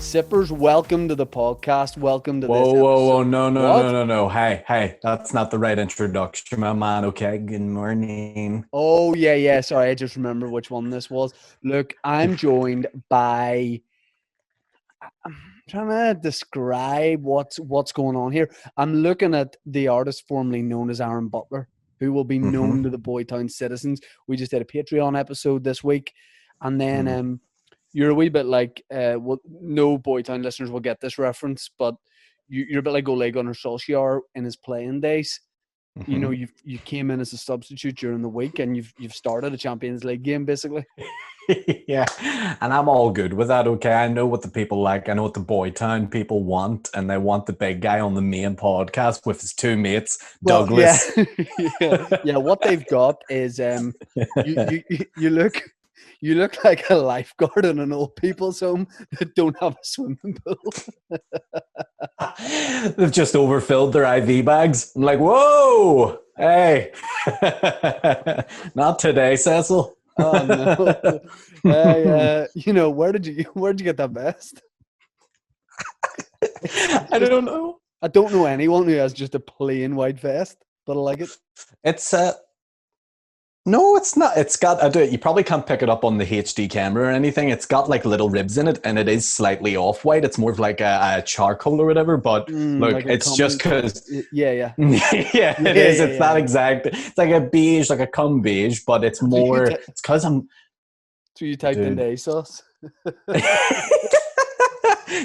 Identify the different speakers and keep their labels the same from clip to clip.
Speaker 1: Sippers, welcome to the podcast. Welcome to this
Speaker 2: Whoa,
Speaker 1: episode.
Speaker 2: whoa, whoa, no, no,
Speaker 1: What?
Speaker 2: no, no, no. Hey, that's not the right introduction, my man. Okay, good morning.
Speaker 1: Oh, yeah. Sorry, I just remember which one this was. Look, I'm joined by... I'm trying to describe what's going on here. I'm looking at the artist formerly known as Aaron Butler, who will be known to the Boytown citizens. We just did a Patreon episode this week. And then you're a wee bit like, no Boytown listeners will get this reference, but you're a bit like Ole Gunnar Solskjaer in his playing days. You know, you came in as a substitute during the week and you've started a Champions League game, basically.
Speaker 2: Yeah, and I'm all good with that, okay? I know what the people like. I know what the Boytown people want, and they want the big guy on the main podcast with his two mates,
Speaker 1: Well,
Speaker 2: Douglas.
Speaker 1: yeah. What they've got is you look like a lifeguard in an old people's home that don't have a swimming pool.
Speaker 2: They've just overfilled their IV bags. I'm like, whoa, hey, not today, Cecil.
Speaker 1: Oh no! Hey, where did you get that vest?
Speaker 2: I don't know.
Speaker 1: I don't know anyone who has just a plain white vest, but I like it.
Speaker 2: It's no, it's not. It's got. You probably can't pick it up on the HD camera or anything. It's got like little ribs in it, and it is slightly off white. It's more of like a charcoal or whatever. But look,
Speaker 1: like
Speaker 2: it's just because.
Speaker 1: Yeah.
Speaker 2: Yeah, it is. It's not exact. It's like a beige, like a cum beige, but it's more. It's because I'm.
Speaker 1: So you typed in ASOS.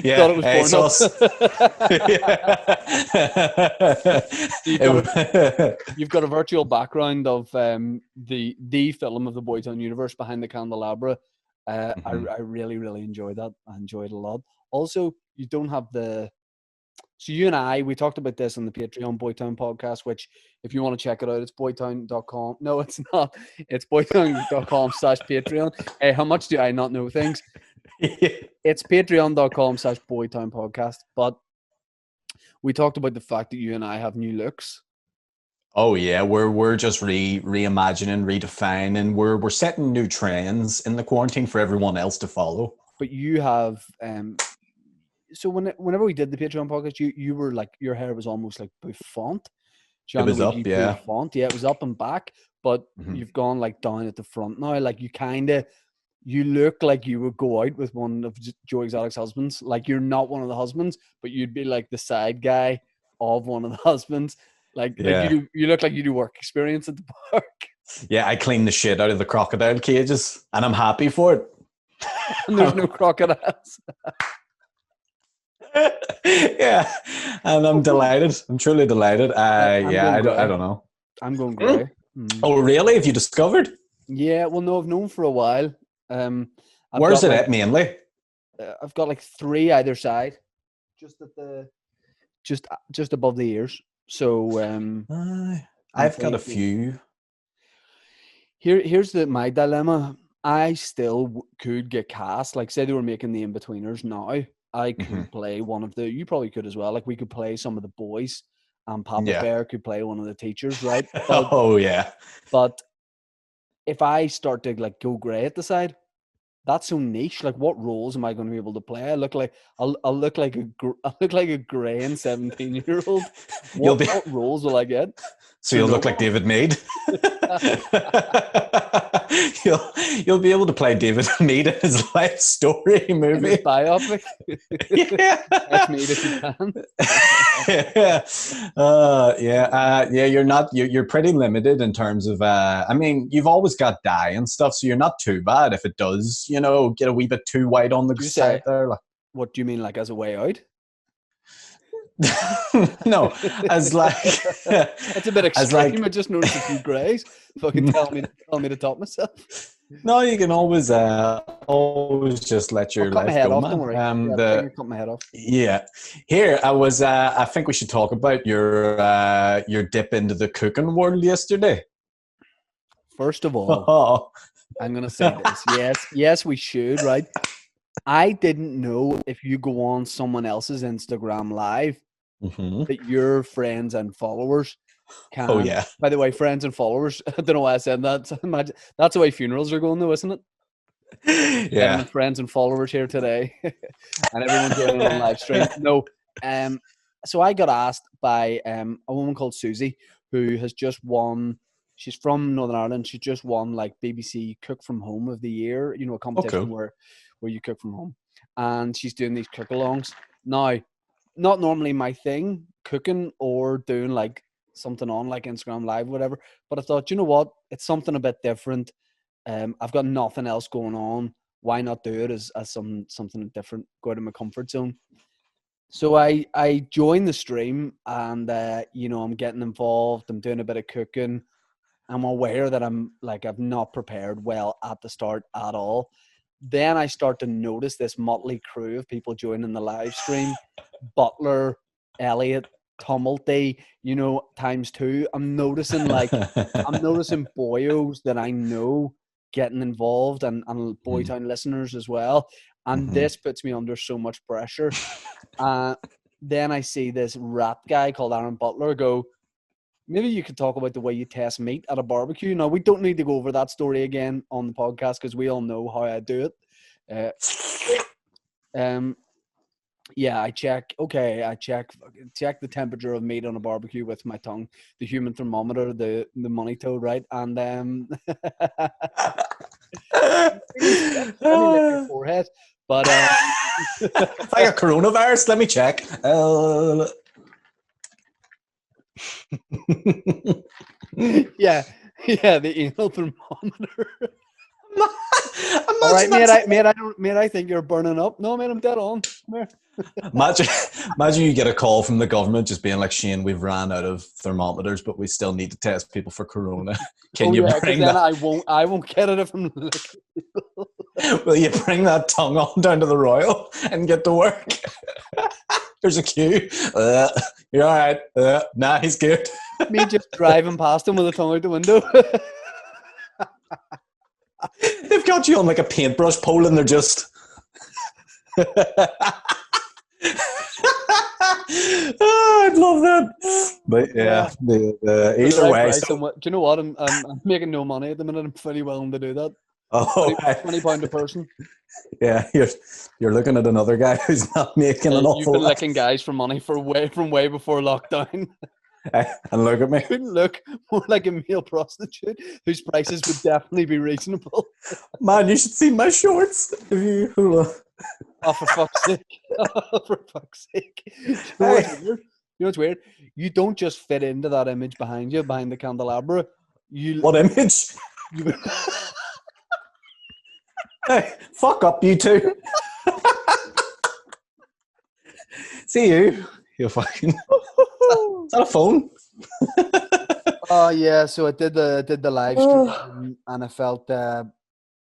Speaker 2: Yeah,
Speaker 1: thought it was porno. You've got a virtual background of the film of the Boytown universe behind the candelabra. I really enjoyed that. I enjoyed it a lot. Also, you don't have the... So you and I, we talked about this on the Patreon Boytown podcast, which if you want to check it out, it's boytown.com. No, it's not. It's boytown.com/Patreon. Hey, how much do I not know things? It's patreon.com/Boytown podcast. But we talked about the fact that you and I have new looks.
Speaker 2: Oh yeah, we're just reimagining, redefining. We're setting new trends in the quarantine for everyone else to follow.
Speaker 1: But you have so whenever we did the Patreon podcast, you were like, your hair was almost like bouffant.
Speaker 2: It was up, yeah.
Speaker 1: Bouffant. Yeah, it was up and back, but you've gone like down at the front now. Like you look like you would go out with one of Joe Exotic's husbands. Like you're not one of the husbands, but you'd be like the side guy of one of the husbands. Like you look like you do work experience at the park.
Speaker 2: Yeah, I clean the shit out of the crocodile cages, and I'm happy for it.
Speaker 1: And there's no crocodiles.
Speaker 2: Yeah, and I'm delighted. I'm truly delighted. I don't know.
Speaker 1: I'm going grey.
Speaker 2: Oh, really? Have you discovered?
Speaker 1: Yeah, well, no, I've known for a while.
Speaker 2: Where's it at mainly?
Speaker 1: I've got like 3 either side, just at the, just above the ears. So
Speaker 2: I've got a few.
Speaker 1: Here's my dilemma. I still could get cast. Like, say they were making the In-Betweeners now. I could play one of the... You probably could as well. Like, we could play some of the boys, and Papa Bear could play one of the teachers, right? But,
Speaker 2: oh, yeah.
Speaker 1: But if I start to, like, go grey at the side, that's so niche. Like, what roles am I going to be able to play? I'll look like a grey and 17-year-old. What roles will I get?
Speaker 2: So you'll look like David Mead. You'll be able to play David Mead in his life story movie.
Speaker 1: In his biopic.
Speaker 2: Yeah.
Speaker 1: That's Mead if you can.
Speaker 2: You're pretty limited in terms of I mean, you've always got dye and stuff, so you're not too bad if it does, get a wee bit too white on the side there. Like.
Speaker 1: What do you mean, like as a way out?
Speaker 2: No, as like
Speaker 1: that's a bit extreme. I just noticed a few greys. Fucking tell me to top myself.
Speaker 2: No, you can always just let your life go, man.
Speaker 1: Don't worry. Cut my head off.
Speaker 2: Yeah. Here, I think we should talk about your dip into the cooking world yesterday.
Speaker 1: First of all, I'm gonna say this. Yes, we should, right? I didn't know if you go on someone else's Instagram live that your friends and followers can.
Speaker 2: Oh, yeah.
Speaker 1: By the way, friends and followers, I don't know why I said that. That's the way funerals are going though, isn't it? Getting the
Speaker 2: Yeah.
Speaker 1: friends and followers here today, and everyone joining on live stream. No, so I got asked by a woman called Susie who has just won. She's from Northern Ireland. She just won like BBC Cook from Home of the Year. You know, a
Speaker 2: Oh,
Speaker 1: competition
Speaker 2: cool.
Speaker 1: where you cook from home, and she's doing these cook-alongs now. Not normally my thing, cooking or doing like something on like Instagram Live, whatever. But I thought, you know what, it's something a bit different. I've got nothing else going on. Why not do it as something different? Go out of my comfort zone. So I joined the stream, and you know, I'm getting involved. I'm doing a bit of cooking. I'm aware that I've not prepared well at the start at all. Then I start to notice this motley crew of people joining the live stream. Butler, Elliot, Tumulty, you know, times two. I'm noticing boyos that I know getting involved, and Boytown listeners as well. And
Speaker 2: Mhm.
Speaker 1: this puts me under so much pressure. Uh, then I see this rat guy called Aaron Butler go, maybe you could talk about the way you test meat at a barbecue. Now, we don't need to go over that story again on the podcast because we all know how I do it. Um, yeah, I check the temperature of meat on a barbecue with my tongue, the human thermometer, the money toad, right? And really sweat. Let me lick your forehead. But
Speaker 2: If I got coronavirus, let me check.
Speaker 1: yeah, the anal thermometer. All right,
Speaker 2: Imagine that's
Speaker 1: mate, I think you're burning up. No, mate, I'm dead on. Come here.
Speaker 2: imagine, imagine you get a call from the government just being like, Shane, we've ran out of thermometers, but we still need to test people for corona. Can
Speaker 1: Oh
Speaker 2: you
Speaker 1: yeah, because
Speaker 2: bring
Speaker 1: then
Speaker 2: that?
Speaker 1: I won't get it if I'm licking people.
Speaker 2: Will you bring that tongue on down to the Royal and get to work? There's a queue. You're all right. Nah, he's good.
Speaker 1: Me just driving past him with a tongue out the window.
Speaker 2: They've got you on like a paintbrush pole and they're just. Oh, I'd love that. But yeah,
Speaker 1: For the
Speaker 2: either
Speaker 1: right
Speaker 2: way.
Speaker 1: price.
Speaker 2: So,
Speaker 1: Do you know what? I'm making no money at the minute. I'm fully willing to do that.
Speaker 2: oh,
Speaker 1: 20 pound a person.
Speaker 2: yeah, you're looking at another guy who's not making an
Speaker 1: You've
Speaker 2: awful
Speaker 1: been
Speaker 2: lot.
Speaker 1: licking guys for money from way before lockdown.
Speaker 2: And look at me.
Speaker 1: Couldn't look more like a male prostitute whose prices would definitely be reasonable.
Speaker 2: Man, you should see my shorts. If you,
Speaker 1: Oh, for fuck's sake! Oh, for fuck's sake! You know what's
Speaker 2: hey,
Speaker 1: weird? You know what's weird? You don't just fit into that image behind you, behind the candelabra. You,
Speaker 2: what image?
Speaker 1: you
Speaker 2: Hey, fuck up, you two. See you. You fucking. Is that a phone?
Speaker 1: Oh yeah, so I did the live stream, and I felt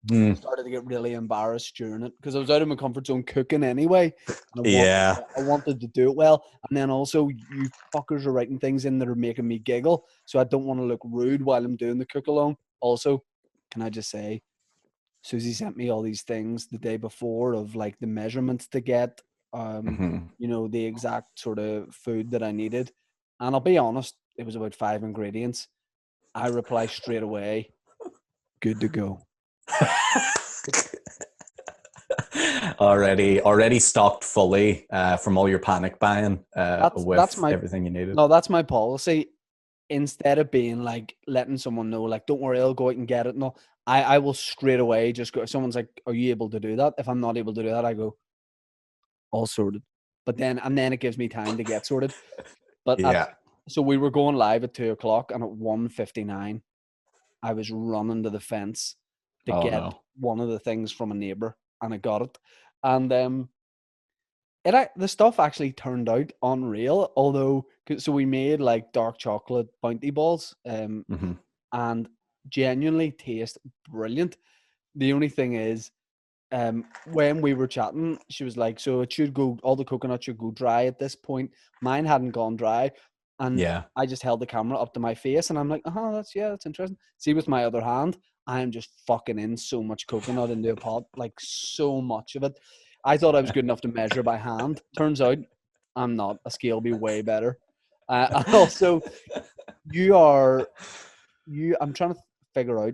Speaker 2: Hmm.
Speaker 1: started to get really embarrassed during it because I was out of my comfort zone cooking anyway, and
Speaker 2: Yeah.
Speaker 1: I wanted to do it well, and then also you fuckers are writing things in that are making me giggle, so I don't want to look rude while I'm doing the cook along. Also, can I just say, Susie sent me all these things the day before of like the measurements to get,
Speaker 2: Mhm.
Speaker 1: you know, the exact sort of food that I needed, and I'll be honest, it was about 5 ingredients. I reply straight away, good to go.
Speaker 2: already stocked fully from all your panic buying
Speaker 1: That's
Speaker 2: with
Speaker 1: my
Speaker 2: everything you needed.
Speaker 1: no, that's my policy. Instead of being like letting someone know, like, don't worry, I'll go out and get it. No, I will straight away just go. If someone's like, are you able to do that? If I'm not able to do that, I go, all sorted. But then it gives me time to get sorted. But
Speaker 2: Yeah.
Speaker 1: so we were going live at 2 o'clock, and at 1:59, I was running to the fence to
Speaker 2: Oh
Speaker 1: get
Speaker 2: no.
Speaker 1: one of the things from a neighbor, and I got it. And the stuff actually turned out unreal. Although, so we made like dark chocolate bounty balls,
Speaker 2: Hmm.
Speaker 1: and genuinely taste brilliant. The only thing is, when we were chatting, she was like, "So it should go. All the coconut should go dry at this point." Mine hadn't gone dry, and
Speaker 2: Yeah.
Speaker 1: I just held the camera up to my face, and I'm like, that's interesting." See, with my other hand, I am just fucking in so much coconut into a pot, like so much of it. I thought I was good enough to measure by hand. Turns out, I'm not. A scale will be way better. And also, you are you. I'm trying to figure out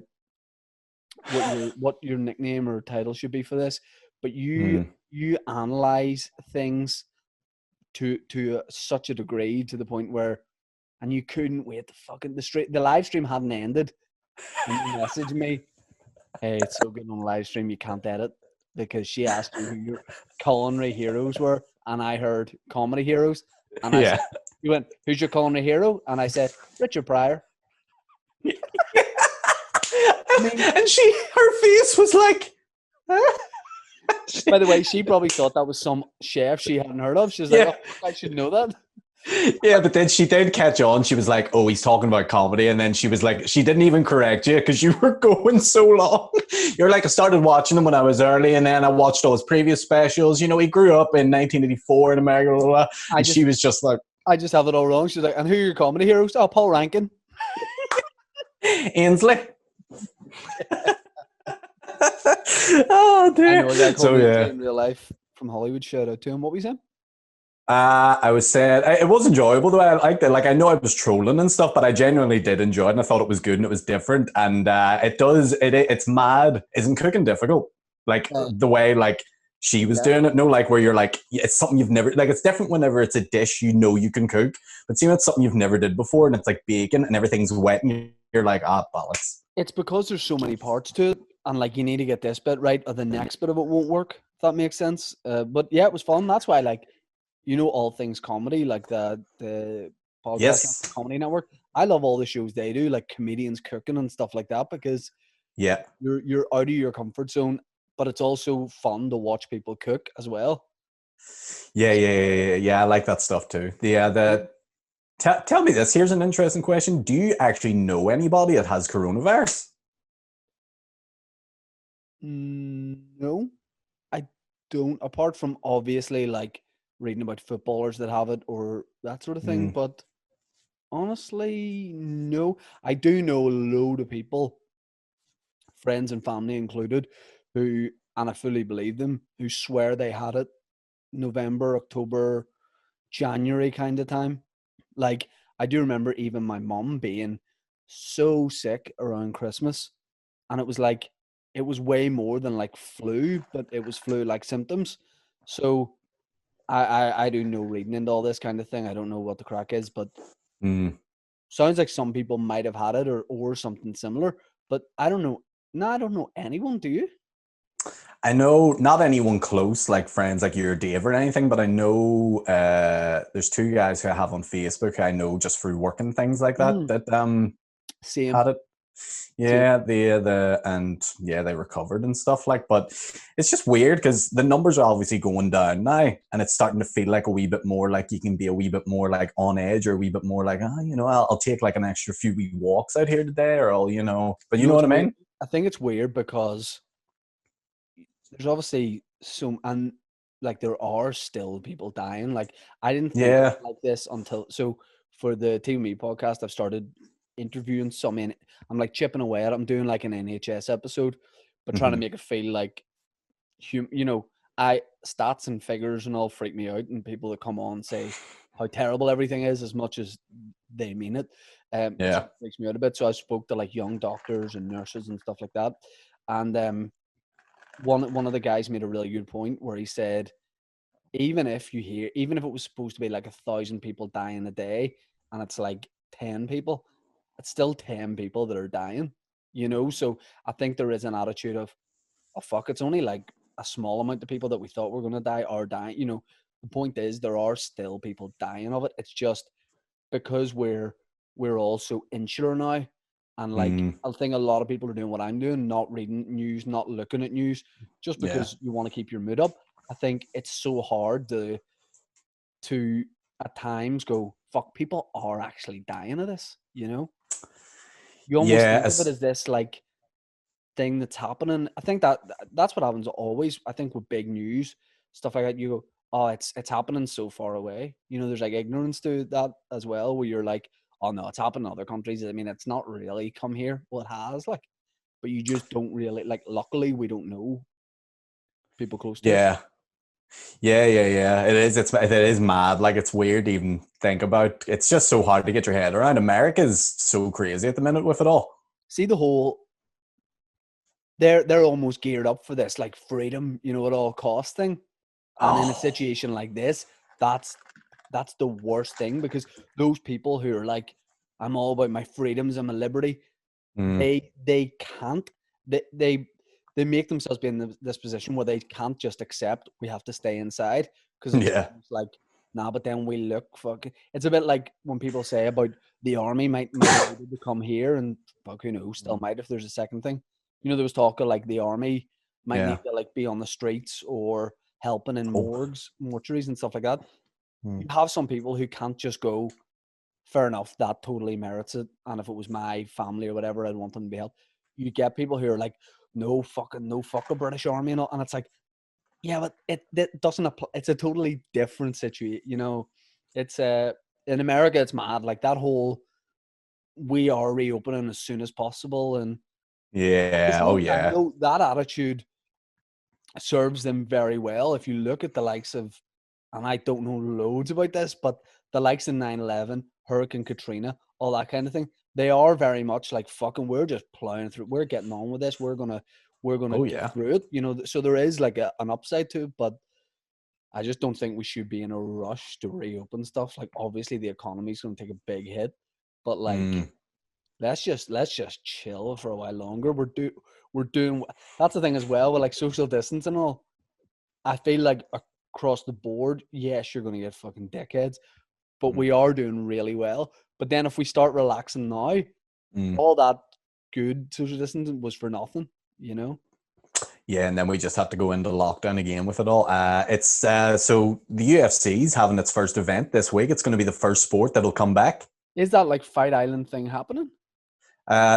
Speaker 1: what your nickname or title should be for this, but
Speaker 2: Mm.
Speaker 1: you analyze things to such a degree to the point where, and you couldn't wait. The live stream hadn't ended, and you messaged me, "Hey, it's so good on the live stream, you can't edit," because she asked you who your culinary heroes were, and I heard comedy heroes, and I
Speaker 2: Yeah.
Speaker 1: said, "You went, who's your culinary hero?" And I said, "Richard Pryor." I mean,
Speaker 2: And her face was like,
Speaker 1: by the way, she probably thought that was some chef she hadn't heard of. She was like,
Speaker 2: yeah.
Speaker 1: "Oh, fuck, I should know that."
Speaker 2: Yeah, but then she did catch on. She was like, "Oh, he's talking about comedy," and then she was like, she didn't even correct you because you were going so long. You're like, I started watching him when I was early, and then I watched all his previous specials. You know, he grew up in 1984 in America, blah, blah, blah.
Speaker 1: I
Speaker 2: And
Speaker 1: just
Speaker 2: she was just like,
Speaker 1: I just have it all wrong. She's like, "And who are your comedy heroes?" "Oh, Paul Rankin."
Speaker 2: Ainsley. Oh
Speaker 1: I
Speaker 2: dear.
Speaker 1: know a guy called
Speaker 2: So
Speaker 1: Ainsley
Speaker 2: yeah.
Speaker 1: in real life from Hollywood. Shout out to him. What was him?
Speaker 2: I was saying it was enjoyable though. I liked it. Like I know I was trolling and stuff, but I genuinely did enjoy it, and I thought it was good and it was different. And it's mad. Isn't cooking difficult? Like the way like she was
Speaker 1: Yeah.
Speaker 2: doing it. No, like where you're like it's something you've never like. It's different whenever it's a dish you know you can cook, but see, it's something you've never did before, and it's like bacon and everything's wet, and you're like bollocks.
Speaker 1: It's because there's so many parts to it, and like you need to get this bit right, or the next bit of it won't work. If that makes sense. But yeah, it was fun. That's why, like, all things comedy, like the podcast
Speaker 2: Yes.
Speaker 1: Comedy Network. I love all the shows they do, like comedians cooking and stuff like that, because
Speaker 2: Yeah.
Speaker 1: you're out of your comfort zone, but it's also fun to watch people cook as well.
Speaker 2: Yeah. I like that stuff too. Tell me this. Here's an interesting question. Do you actually know anybody that has coronavirus?
Speaker 1: No, I don't. Apart from obviously like reading about footballers that have it or that sort of thing,
Speaker 2: Mm,
Speaker 1: but honestly, no. I do know a load of people, friends and family included, who, and I fully believe them, who swear they had it November, October, January kind of time. Like, I do remember even my mum being so sick around Christmas, and it was way more than like flu, but it was flu-like symptoms. So I do know reading into all this kind of thing. I don't know what the crack is, but
Speaker 2: mm.
Speaker 1: sounds like some people might have had it or something similar. But I don't know. No, I don't know anyone. Do you?
Speaker 2: I know not anyone close, like friends like you or Dave or anything, but I know there's two guys who I have on Facebook who I know just through work and things like that
Speaker 1: Mm,
Speaker 2: that
Speaker 1: same,
Speaker 2: had it.
Speaker 1: same.
Speaker 2: Yeah, they recovered and stuff like. But it's just weird because the numbers are obviously going down now, and it's starting to feel like a wee bit more like you can be a wee bit more like on edge, or a wee bit more like I'll take like an extra few wee walks out here today, or but
Speaker 1: You
Speaker 2: you
Speaker 1: know
Speaker 2: know what
Speaker 1: what's
Speaker 2: I
Speaker 1: weird?
Speaker 2: mean?
Speaker 1: I think it's weird because there's obviously some, and like there are still people dying. Like I didn't think of
Speaker 2: Yeah.
Speaker 1: it like this until for the Team Me podcast, I've started interviewing some in. I'm like chipping away at it. I'm doing like an NHS episode, but trying to
Speaker 2: Hmm.
Speaker 1: make it feel like I stats and figures and all freak me out, and people that come on say how terrible everything is as much as they mean it. It sort
Speaker 2: Yeah.
Speaker 1: of freaks me out a bit. So I spoke to like young doctors and nurses and stuff like that, and one of the guys made a really good point where he said, even if it was supposed to be like 1,000 people dying a day, and it's like 10 people, it's still 10 people that are dying. So I think there is an attitude of, oh fuck, it's only like a small amount of people that we thought were going to die are dying. The point is there are still people dying of it. It's just because we're all so insular now, and like
Speaker 2: Mm,
Speaker 1: I think a lot of people are doing what I'm doing, not reading news, not looking at news, just
Speaker 2: yeah.
Speaker 1: because you want to keep your mood up. I think it's so hard to at times go, fuck, people are actually dying of this. You almost
Speaker 2: Yeah.
Speaker 1: think of it as this like thing that's happening. I think that's what happens always. I think with big news stuff like that, you go, oh, it's happening so far away. There's like ignorance to that as well, where you're like, oh no, it's happened in other countries. I mean, it's not really come here. Well, it has, like, but you just don't really like. Luckily, we don't know people close to us.
Speaker 2: Yeah. Yeah. It is. It is mad. Like it's weird to even think about. It's just so hard to get your head around. America is so crazy at the minute with it all.
Speaker 1: See the whole they're almost geared up for this, like freedom, you know, at all cost thing. And in a
Speaker 2: Oh,
Speaker 1: situation like this, that's the worst thing, because those people who are like, I'm all about my freedoms and my liberty,
Speaker 2: mm,
Speaker 1: they can't. They make themselves be in this position where they can't just accept we have to stay inside, because it's
Speaker 2: yeah.
Speaker 1: almost like, nah, but then we look fucking. It's a bit like when people say about the army might have needed to come here, and fuck, who knows, still might if there's a second thing. You know, there was talk of like the army might
Speaker 2: Yeah.
Speaker 1: need to like be on the streets or helping in
Speaker 2: Oh.
Speaker 1: morgues, mortuaries, and stuff like that. You
Speaker 2: Mm.
Speaker 1: have some people who can't just go, fair enough, that totally merits it. And if it was my family or whatever, I'd want them to be helped. You get people who are like, no fuck the British Army and all. And it's like, yeah, but it doesn't apply. It's a totally different situation. You know, it's in America, it's mad. Like that whole, we are reopening as soon as possible. And it's
Speaker 2: Yeah. Oh,
Speaker 1: not, I
Speaker 2: yeah.
Speaker 1: know that attitude serves them very well. If you look at the likes of, and I don't know loads about this, but the likes of 9/11, Hurricane Katrina, all that kind of thing, they are very much like, fucking, we're just plowing through. We're getting on with this. We're gonna
Speaker 2: Oh,
Speaker 1: get
Speaker 2: yeah.
Speaker 1: through it. You know, so there is like an upside to it, but I just don't think we should be in a rush to reopen stuff. Like, obviously, the economy's going to take a big hit, but like,
Speaker 2: Mm.
Speaker 1: let's just chill for a while longer. We're doing. That's the thing as well with like social distance and all. I feel like across the board, yes, you're going to get fucking dickheads, but
Speaker 2: Mm.
Speaker 1: we are doing really well. But then if we start relaxing now,
Speaker 2: Mm.
Speaker 1: all that good social distancing was for nothing, you know?
Speaker 2: Yeah, and then we just have to go into lockdown again with it all. It's so the UFC's having its first event this week. It's going to be the first sport that'll come back.
Speaker 1: Is that like Fight Island thing happening?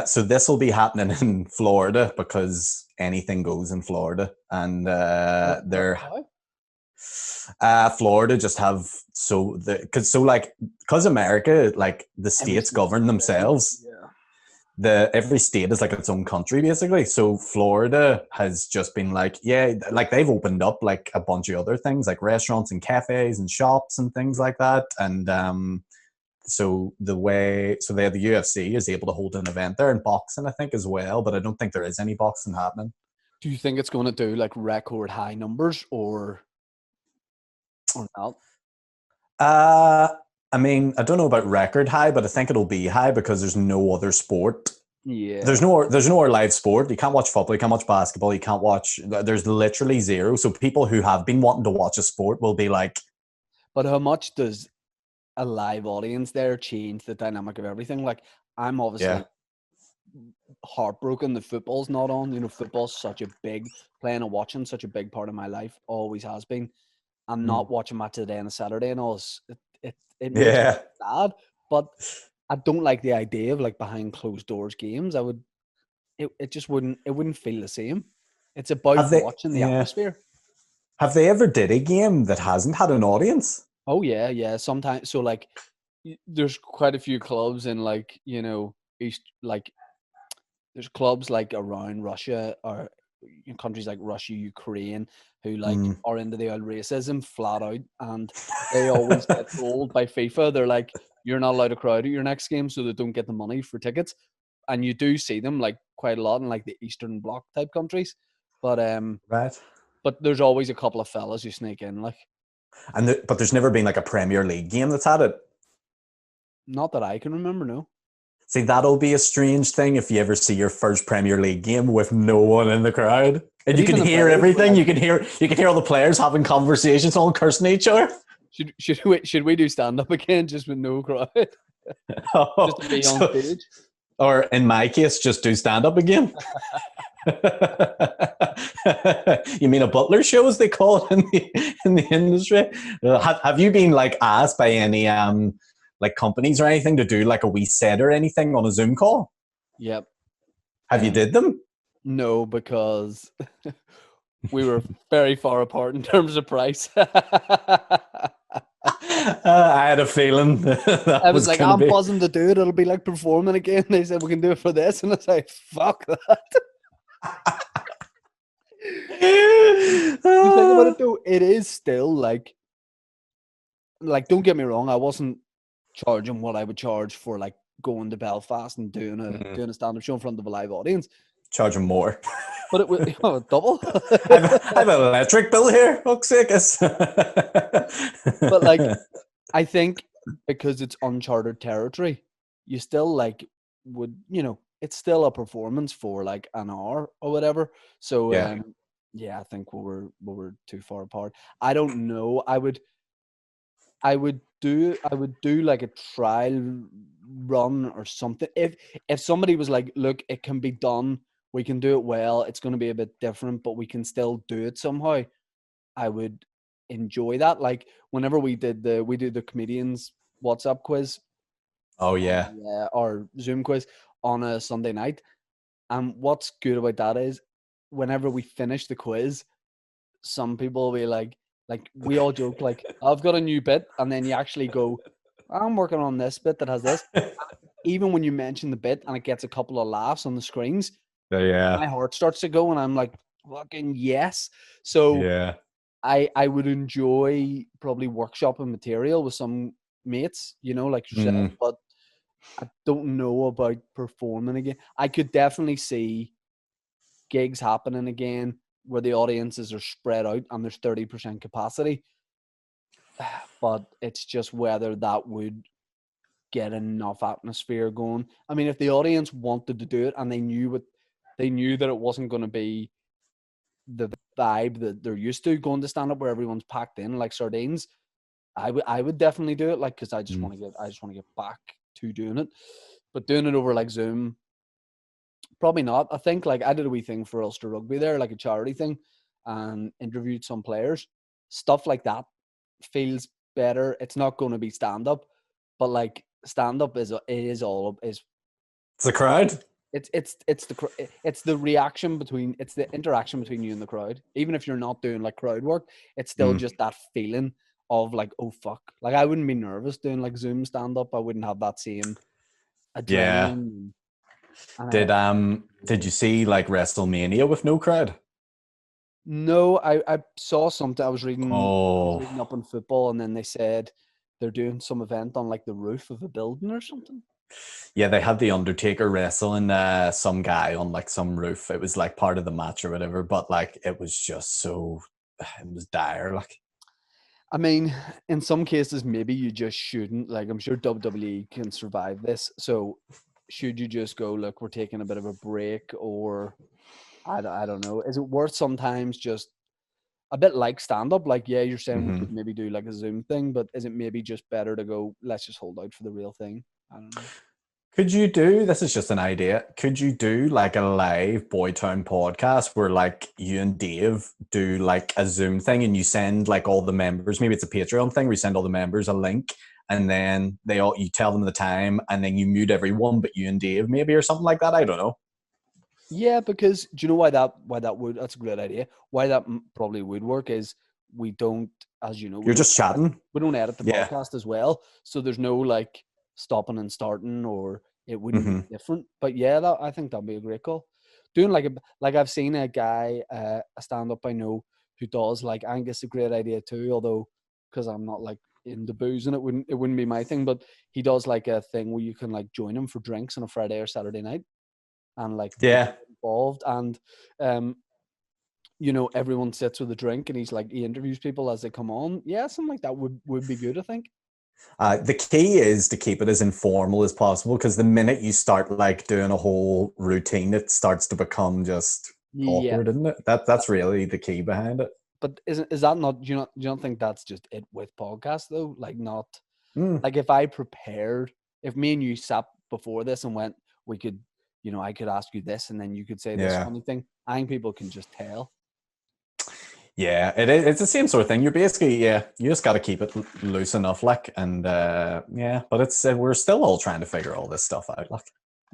Speaker 2: So this will be happening in Florida because anything goes in Florida, and they're
Speaker 1: How?
Speaker 2: Florida just have so the because America, like the
Speaker 1: Every
Speaker 2: states
Speaker 1: state's
Speaker 2: govern
Speaker 1: different.
Speaker 2: themselves.
Speaker 1: Yeah.
Speaker 2: The every state is like its own country basically. So Florida has just been like, yeah, like they've opened up like a bunch of other things like restaurants and cafes and shops and things like that. And so the UFC is able to hold an event there, and boxing I think as well, but I don't think there is any boxing happening.
Speaker 1: Do you think it's going to do like record high numbers or not?
Speaker 2: Uh, I mean, I don't know about record high, but I think it'll be high because there's no other sport.
Speaker 1: Yeah.
Speaker 2: There's no live sport. You can't watch football. You can't watch basketball. You can't watch. There's literally zero. So people who have been wanting to watch a sport will be like,
Speaker 1: But how much does a live audience there change the dynamic of everything? Like, I'm
Speaker 2: yeah,
Speaker 1: obviously heartbroken that football's not on. You know, football's such a big, playing and watching such a big part of my life, always has been. And
Speaker 2: mm,
Speaker 1: not watching match of the day on a Saturday and all, it makes me
Speaker 2: yeah.
Speaker 1: sad. But I don't like the idea of like behind closed doors games. It just wouldn't feel the same. It's about
Speaker 2: Have they?
Speaker 1: watching the
Speaker 2: Yeah.
Speaker 1: atmosphere.
Speaker 2: Have they ever did a game that hasn't had an audience?
Speaker 1: Oh yeah, yeah. Sometimes, so like, there's quite a few clubs in like, you know, east, like there's clubs like around Russia or in countries like Russia, Ukraine, who like
Speaker 2: Mm,
Speaker 1: are into the old racism flat out, and they always get told by FIFA, they're like, you're not allowed to crowd at your next game, so they don't get the money for tickets. And you do see them like quite a lot in like the Eastern Bloc type countries, but
Speaker 2: right.
Speaker 1: there's always a couple of fellas who sneak in, like,
Speaker 2: But there's never been like a Premier League game that's had it.
Speaker 1: not that I can remember, no.
Speaker 2: See, that'll be a strange thing if you ever see your first Premier League game with no one in the crowd. And
Speaker 1: But
Speaker 2: you can
Speaker 1: even
Speaker 2: hear
Speaker 1: away, with
Speaker 2: everything.
Speaker 1: like,
Speaker 2: You can hear all the players having conversations, all cursing each other.
Speaker 1: should we do stand up again just with no crowd, just to be on
Speaker 2: So,
Speaker 1: stage?
Speaker 2: or in my case, just do stand up again. You mean a butler show, as they call it in the industry? Have you been like asked by any like companies or anything to do like a wee set or anything on a Zoom call?
Speaker 1: Yep.
Speaker 2: Have you did them?
Speaker 1: No, because we were very far apart in terms of price.
Speaker 2: I had a feeling that
Speaker 1: I was
Speaker 2: was
Speaker 1: like,
Speaker 2: going to
Speaker 1: I'm
Speaker 2: be.
Speaker 1: buzzing to do it. It'll be like performing again. They said we can do it for this, and I was like, fuck that. You think about it though, it is still like don't get me wrong, I wasn't charging what I would charge for like going to Belfast and doing a
Speaker 2: Mhm.
Speaker 1: doing a stand up show in front of a live audience.
Speaker 2: Charge them more.
Speaker 1: But it was double.
Speaker 2: I've an electric bill here. Fuck's sake.
Speaker 1: But like, I think because it's uncharted territory, you still like would it's still a performance for like an hour or whatever. So
Speaker 2: Yeah.
Speaker 1: yeah, I think we were too far apart. I don't know. I would do like a trial run or something. If somebody was like, look, it can be done, we can do it well, it's going to be a bit different, but we can still do it somehow, I would enjoy that. Like whenever we did the comedians WhatsApp quiz,
Speaker 2: Oh yeah.
Speaker 1: or Zoom quiz on a Sunday night. And what's good about that is whenever we finish the quiz, some people will be like we all joke like, I've got a new bit, and then you actually go, I'm working on this bit that has this. Even when you mention the bit and it gets a couple of laughs on the screens,
Speaker 2: Yeah.
Speaker 1: my heart starts to go and I'm like, fucking yes. So
Speaker 2: Yeah.
Speaker 1: I would enjoy probably workshopping material with some mates, like yourself,
Speaker 2: Mm.
Speaker 1: but I don't know about performing again. I could definitely see gigs happening again where the audiences are spread out and there's 30% capacity. But it's just whether that would get enough atmosphere going. I mean, if the audience wanted to do it and they knew that it wasn't going to be the vibe that they're used to going to stand up where everyone's packed in like sardines, I would definitely do it, like, because I just
Speaker 2: Mm.
Speaker 1: want to get back to doing it. But doing it over like Zoom, probably not. I think like I did a wee thing for Ulster Rugby there, like a charity thing, and interviewed some players. Stuff like that feels better. It's not going to be stand up, but like stand up is all is
Speaker 2: It's a crowd.
Speaker 1: it's the reaction between it's the interaction between you and the crowd. Even if you're not doing like crowd work, it's still
Speaker 2: Mm.
Speaker 1: just that feeling of like, oh fuck. Like I wouldn't be nervous doing like Zoom stand up. I wouldn't have that same
Speaker 2: Yeah.
Speaker 1: adrenaline. And
Speaker 2: Did you see like WrestleMania with no crowd?
Speaker 1: no, I saw something. I was reading
Speaker 2: Oh.
Speaker 1: up on football, and then they said they're doing some event on like the roof of a building or something.
Speaker 2: Yeah, they had the Undertaker wrestling some guy on like some roof. It was like part of the match or whatever, but like it was just so it was dire. Like
Speaker 1: I mean, in some cases, maybe you just shouldn't. Like, I'm sure WWE can survive this. So, should you just go, look, we're taking a bit of a break, or I don't know. Is it worth sometimes just a bit like stand up? Like, yeah, you're saying we
Speaker 2: hmm
Speaker 1: could maybe do like a Zoom thing, but is it maybe just better to go, let's just hold out for the real thing? I don't know.
Speaker 2: Could you do this is just an idea. Could you do like a live Boytown podcast where like you and Dave do like a Zoom thing and you send like all the members, maybe it's a Patreon thing where you send all the members a link and then you tell them the time and then you mute everyone but you and Dave maybe or something like that. I don't know.
Speaker 1: Yeah, because do you know that's a great idea. Why that probably would work is we don't, as you know,
Speaker 2: You're just chatting.
Speaker 1: we don't edit the
Speaker 2: Yeah.
Speaker 1: podcast as well, so there's no like stopping and starting, or it wouldn't be
Speaker 2: hmm
Speaker 1: different. But yeah, I think that'd be a great call. Doing like I've seen a guy, a stand up I know who does, like, I think it's a great idea too. Although because I'm not like into booze and it wouldn't be my thing, but he does like a thing where you can like join him for drinks on a Friday or Saturday night, and like people
Speaker 2: Yeah.
Speaker 1: get involved, and um everyone sits with a drink, and he interviews people as they come on. Yeah, something like that would be good, I think.
Speaker 2: The key is to keep it as informal as possible because the minute you start like doing a whole routine, it starts to become just
Speaker 1: Yeah,
Speaker 2: awkward, isn't it? That's really the key behind it.
Speaker 1: but is that not, do you not think that's just it with podcasts though? Like, not
Speaker 2: Mm,
Speaker 1: like if me and you sat before this and went, we could, I could ask you this and then you could say this
Speaker 2: yeah.
Speaker 1: funny thing. I think people can just tell.
Speaker 2: Yeah, it's the same sort of thing. You're basically, yeah, you just got to keep it loose enough, like, and yeah, but it's we're still all trying to figure all this stuff out, like.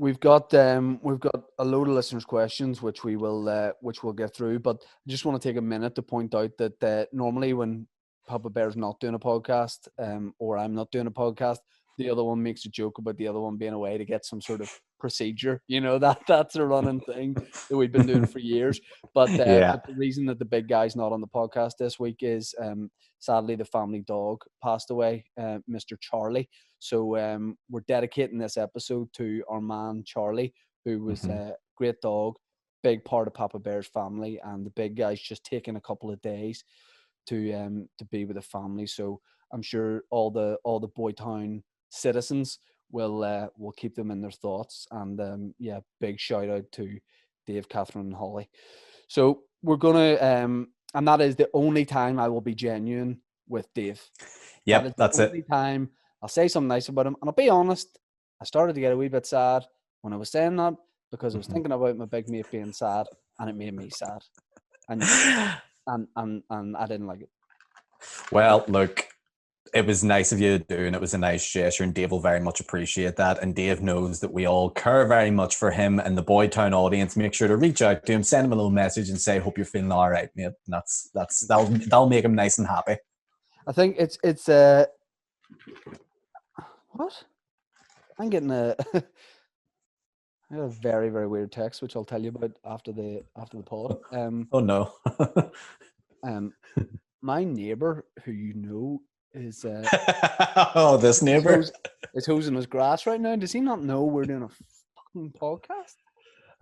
Speaker 1: We've got a load of listeners' questions which we'll get through, but I just want to take a minute to point out that normally when Papa Bear's not doing a podcast, or I'm not doing a podcast, the other one makes a joke about the other one being away to get some sort of procedure. That's a running thing that we've been doing for years. But
Speaker 2: Yeah.
Speaker 1: the reason that the big guy's not on the podcast this week is, sadly, the family dog passed away, Mr. Charlie. So we're dedicating this episode to our man Charlie, who was
Speaker 2: hmm
Speaker 1: a great dog. big part of Papa Bear's family, and the big guy's just taking a couple of days to be with the family. So I'm sure all the Boytown citizens will keep them in their thoughts. And yeah, big shout out to Dave, Catherine, and Holly. So we're gonna and that is the only time I will be genuine with Dave. That is
Speaker 2: Yep, that's
Speaker 1: the
Speaker 2: it.
Speaker 1: only time I'll say something nice about him. And I'll be honest, I started to get a wee bit sad when I was saying that because I was thinking about my big mate being sad, and it made me sad. And I didn't like it.
Speaker 2: Well, look, it was nice of you to do, and it was a nice gesture, and Dave will very much appreciate that. And Dave knows that we all care very much for him and the Boytown audience. Make sure to reach out to him, send him a little message, and say, "Hope you're feeling all right, mate." And that'll make him nice and happy.
Speaker 1: I think it's what? I'm getting I got a very, very weird text, which I'll tell you about after the pod.
Speaker 2: Oh no.
Speaker 1: My neighbor, who you know, is
Speaker 2: Oh, this neighbor
Speaker 1: is hosing his grass right now. Does he not know we're doing a fucking podcast?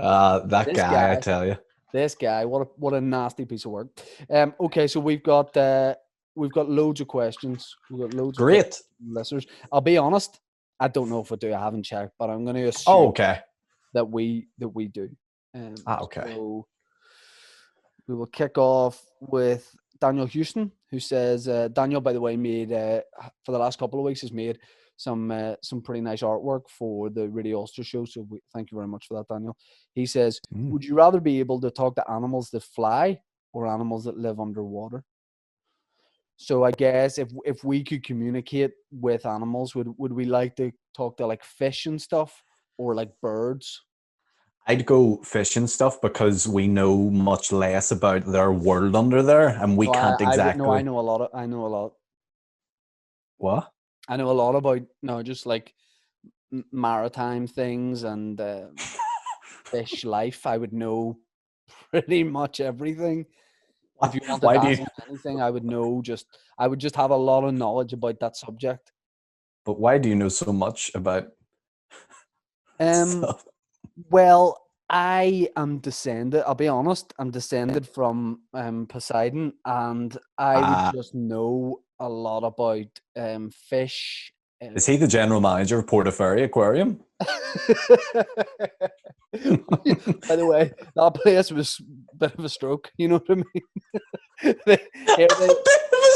Speaker 2: that
Speaker 1: This
Speaker 2: guy, I
Speaker 1: guy,
Speaker 2: tell you.
Speaker 1: this guy, what a nasty piece of work. Okay, so we've got loads of questions. We've got loads of
Speaker 2: Great.
Speaker 1: listeners. I'll be honest, I don't know if we do. I haven't checked, but I'm going to assume
Speaker 2: Oh, okay.
Speaker 1: that we do.
Speaker 2: Okay.
Speaker 1: So we will kick off with Daniel Houston, who says, Daniel, by the way, made for the last couple of weeks has made some pretty nice artwork for the Radio Ulster show. So thank you very much for that, Daniel. He says, would you rather be able to talk to animals that fly or animals that live underwater? So I guess if we could communicate with animals, would we like to talk to like fish and stuff, or like birds?
Speaker 2: I'd go fish and stuff because we know much less about their world under there, and we can't exactly.
Speaker 1: I know a lot.
Speaker 2: What?
Speaker 1: I know a lot about just like maritime things and fish life. I would know pretty much everything. If you wanted to ask me anything, I would know. I would just have a lot of knowledge about that subject.
Speaker 2: But why do you know so much about?
Speaker 1: Stuff? Well, I am descended. I'll be honest. I'm descended from Poseidon, and I would just know a lot about fish.
Speaker 2: Is he the general manager of Portaferry Aquarium?
Speaker 1: By the way, that place was a bit of a stroke. You know what I mean?
Speaker 2: A bit of a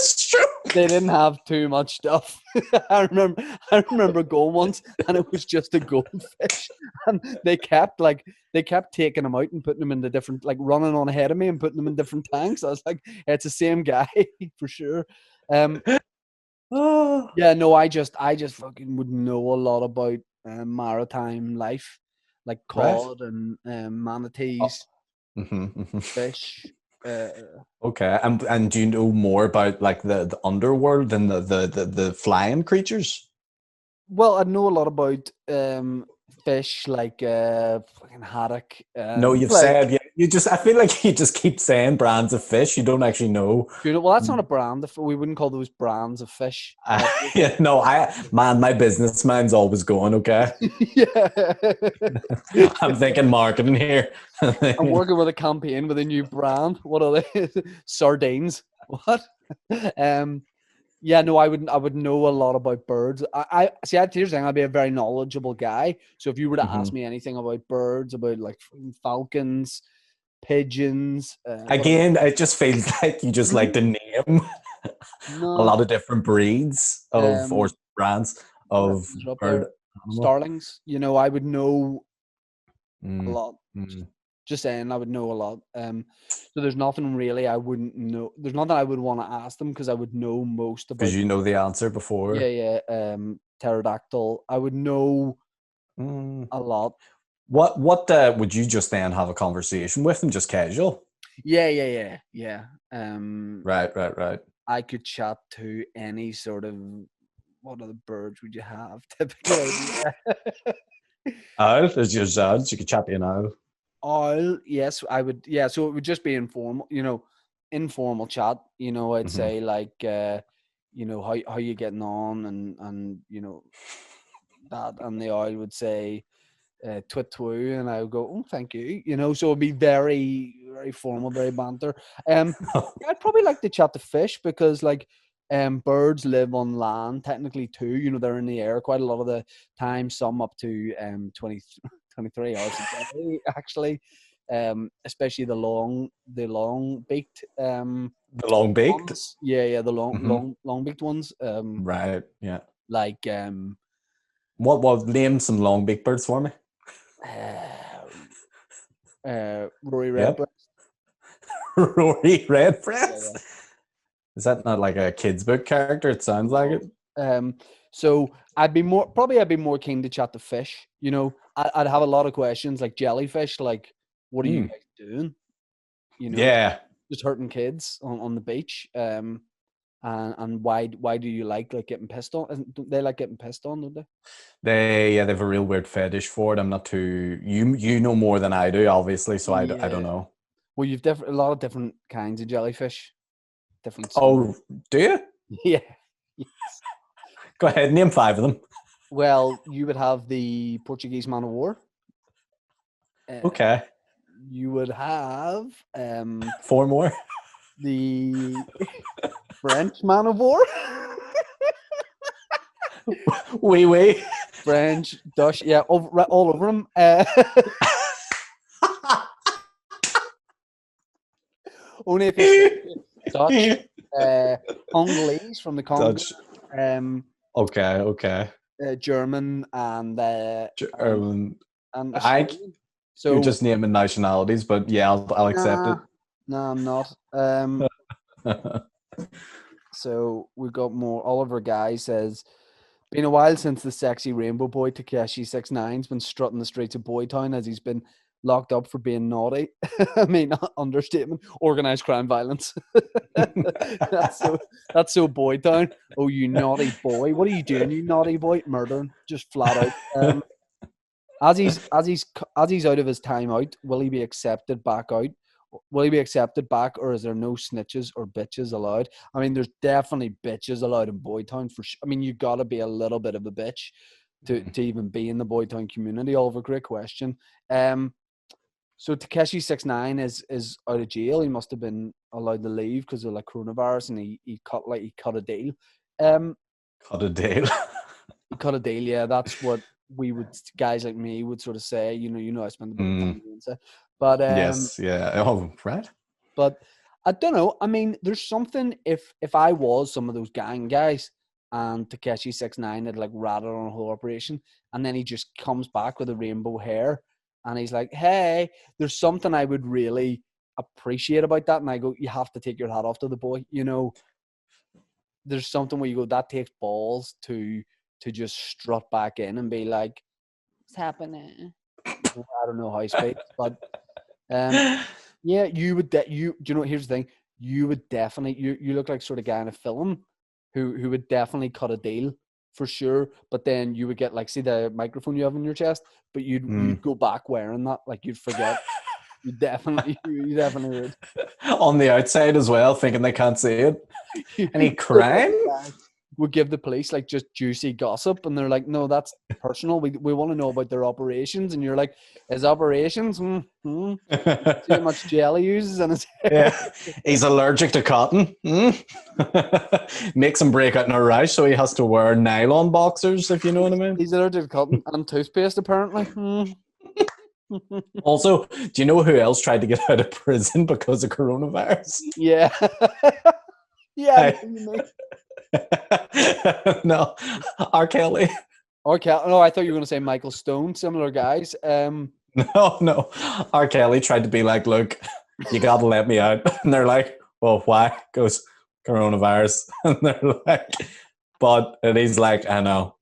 Speaker 2: stroke.
Speaker 1: They didn't have too much stuff. I remember going once, and it was just a goldfish, and they kept taking them out and putting them into different, like running on ahead of me and putting them in different tanks. I was like, it's the same guy for sure. Yeah, no, I just fucking would know a lot about maritime life, like cod and manatees, fish.
Speaker 2: Okay, and do you know more about like the underworld than the flying creatures?
Speaker 1: Well, I know a lot about fish, like fucking haddock.
Speaker 2: No, you've said you just. I feel like you just keep saying brands of fish. You don't actually know.
Speaker 1: Well, that's not a brand. We wouldn't call those brands of fish.
Speaker 2: Yeah, no, my business mind's always going. Okay.
Speaker 1: Yeah.
Speaker 2: I'm thinking marketing here.
Speaker 1: I'm working with a campaign with a new brand. What are they? Sardines. What? Yeah, no, I would know a lot about birds. I see. Here's the thing: I'd be a very knowledgeable guy. So if you were to ask me anything about birds, about like falcons, pigeons,
Speaker 2: again, it just feels like you just like to name a lot of different breeds of or brands of bird.
Speaker 1: Starlings. You know, I would know a lot. Just saying, I would know a lot. So there's nothing really I wouldn't know. There's nothing I would want to ask them because I would know most about.
Speaker 2: Because you know the answer before.
Speaker 1: Yeah. Pterodactyl. I would know a lot.
Speaker 2: What would you just then have a conversation with them, just casual?
Speaker 1: Yeah.
Speaker 2: Right.
Speaker 1: I could chat to any sort of. What other birds would you have typically?
Speaker 2: Owl is your judge. You could chat to an owl.
Speaker 1: Owl, yes, I would. Yeah, so it would just be informal, informal chat. I'd say like, how you getting on, and that, and the owl would say, twit twoo, and I would go, oh, thank you. You know, so it'd be very, very formal, very banter. Yeah, I'd probably like to chat to fish because like birds live on land technically too. You know, they're in the air quite a lot of the time, some up to 23 hours a day actually. Especially the long beaked
Speaker 2: The long baked.
Speaker 1: ones. Yeah, the long beaked ones.
Speaker 2: Right. Yeah.
Speaker 1: Like
Speaker 2: What name some long beaked birds for me?
Speaker 1: Rory
Speaker 2: Yep.
Speaker 1: Redbreast.
Speaker 2: Rory Redbreast.
Speaker 1: Yeah.
Speaker 2: Is that not like a kid's book character? It sounds like it.
Speaker 1: So I'd be more keen to chat to fish. You know, I'd have a lot of questions like Jellyfish, like what are you guys doing? You know,
Speaker 2: Yeah.
Speaker 1: just hurting kids on the beach. And why do you like getting pissed on? Don't they like getting pissed on, don't they?
Speaker 2: They have a real weird fetish for it. I'm not too you know more than I do, obviously, so I don't know.
Speaker 1: Well, you've a lot of different kinds of jellyfish. Different.
Speaker 2: Oh, do you?
Speaker 1: Yeah.
Speaker 2: Go ahead, name 5 of them.
Speaker 1: Well, you would have the Portuguese man of war.
Speaker 2: Okay.
Speaker 1: You would have
Speaker 2: 4 more.
Speaker 1: The French man of war.
Speaker 2: Oui.
Speaker 1: French, Dutch, yeah, all over them. Only if it's Dutch, Congolese from the Congo,
Speaker 2: Dutch. Okay.
Speaker 1: German and
Speaker 2: German.
Speaker 1: Australian. So
Speaker 2: you're just naming nationalities, but yeah, I'll accept it.
Speaker 1: No, I'm not. So we've got more. Oliver Guy says, been a while since the sexy rainbow boy Takeshi 69's been strutting the streets of Boytown as he's been locked up for being naughty. I mean, understatement. Organized crime violence. that's so Boytown. Oh, you naughty boy! What are you doing, you naughty boy? Murdering, just flat out. As he's out of his time out, will he be accepted back out? Will he be accepted back, or is there no snitches or bitches allowed? I mean, there's definitely bitches allowed in Boytown for sure. I mean, you got to be a little bit of a bitch to even be in the Boytown community. Oliver, great question. So Takeshi 69 is out of jail. He must have been allowed to leave because of like coronavirus, and he cut a deal.
Speaker 2: Cut a deal.
Speaker 1: He cut a deal. Yeah, that's what guys like me would sort of say. You know, I spend a bit of time doing so. But
Speaker 2: yes, yeah. Oh, right.
Speaker 1: But I don't know. I mean, there's something if I was some of those gang guys and Takeshi 69 had like ratted on a whole operation, and then he just comes back with a rainbow hair, and he's like, "Hey," there's something I would really appreciate about that, and I go, "You have to take your hat off to the boy." You know, there's something where you go, that takes balls to just strut back in and be like, "What's happening?" I don't know how he speaks, but yeah, you would. Do you know? Here's the thing: you would definitely. You look like sort of guy in a film who would definitely cut a deal for sure. But then you would get like, see the microphone you have in your chest, but you'd go back wearing that, like you'd forget. you definitely would.
Speaker 2: On the outside as well, thinking they can't see it. Any crime?
Speaker 1: Would give the police like just juicy gossip, and they're like, "No, that's personal. We want to know about their operations." And you're like, "His operations? See how much jelly he uses in his hair."
Speaker 2: Yeah, he's allergic to cotton. Makes him break out in a rash, so he has to wear nylon boxers. If you know what I mean.
Speaker 1: He's allergic to cotton and toothpaste, apparently.
Speaker 2: Also, do you know who else tried to get out of prison because of coronavirus?
Speaker 1: Yeah. Yeah.
Speaker 2: No, R. Kelly.
Speaker 1: No, I thought you were going to say Michael Stone. Similar guys.
Speaker 2: No. R. Kelly tried to be like, "Look, you got to let me out," and they're like, "Well, why?" Goes, "Coronavirus," and they're like, "But," and he's like, "I know."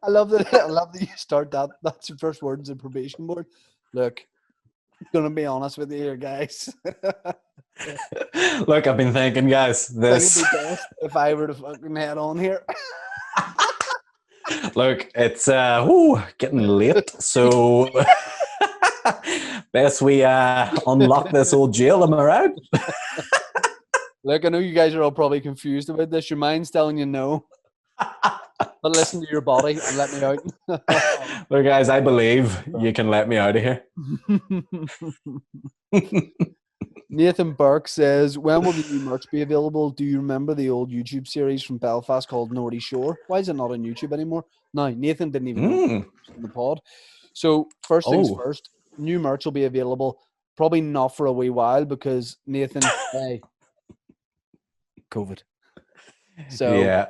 Speaker 1: I love that you start that. That's your first words in probation board. Look, I'm gonna be honest with you here, guys.
Speaker 2: Look, I've been thinking, guys, this.
Speaker 1: It'd be best if I were to fucking head on here.
Speaker 2: Look, it's getting late, so best we unlock this old jail. Am I right?
Speaker 1: Look, I know you guys are all probably confused about this. Your mind's telling you no. But listen to your body and let me out.
Speaker 2: Well, guys, I believe you can let me out of here.
Speaker 1: Nathan Burke says, when will the new merch be available? Do you remember the old YouTube series from Belfast called Nordy Shore? Why is it not on YouTube anymore? No, Nathan didn't even know it was in the pod. So first things first, new merch will be available. Probably not for a wee while because Nathan, hey, COVID. So
Speaker 2: yeah,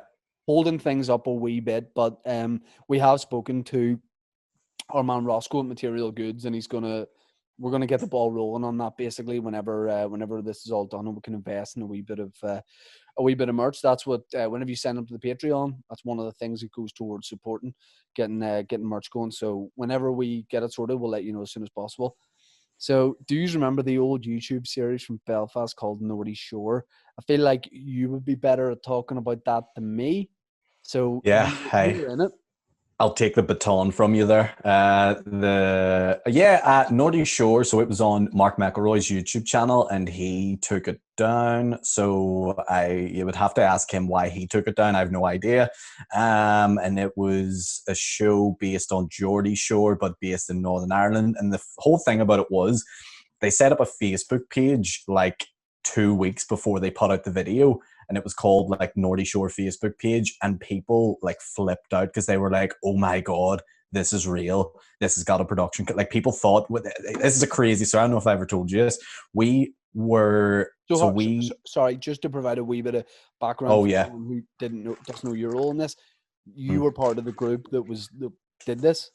Speaker 1: holding things up a wee bit, but we have spoken to our man Roscoe at Material Goods, and we're gonna get the ball rolling on that basically whenever this is all done, and we can invest in a wee bit of merch. That's what whenever you sign up to the Patreon, that's one of the things that goes towards supporting getting merch going. So whenever we get it sorted, we'll let you know as soon as possible. So do you remember the old YouTube series from Belfast called Nordy Shore? I feel like you would be better at talking about that than me. So
Speaker 2: yeah.
Speaker 1: you were in it.
Speaker 2: I'll take the baton from you there. Nordy Shore. So it was on Mark McElroy's YouTube channel, and he took it down. So you would have to ask him why he took it down. I have no idea. And it was a show based on Geordie Shore, but based in Northern Ireland. And the whole thing about it was they set up a Facebook page like 2 weeks before they put out the video, and it was called like Nordy Shore Facebook page, and people like flipped out because they were like, oh my god, this is real, this has got a production, like people thought, this is a crazy, so I don't know if I ever told you this, we were
Speaker 1: sorry, just to provide a wee bit of background for someone who doesn't know your role in this. You were part of the group that did this.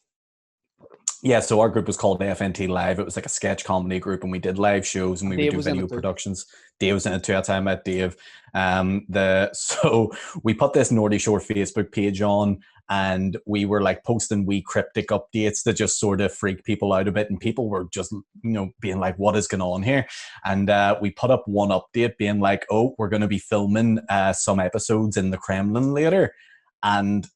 Speaker 2: Yeah, so our group was called FNT Live. It was like a sketch comedy group, and we did live shows, and we would do video productions. Dave was in it too. That's how I met Dave. So we put this Nordy Shore Facebook page on, and we were like posting wee cryptic updates that just sort of freak people out a bit, and people were just being like, "What is going on here?" And we put up one update being like, "Oh, we're going to be filming some episodes in the Kremlin later," and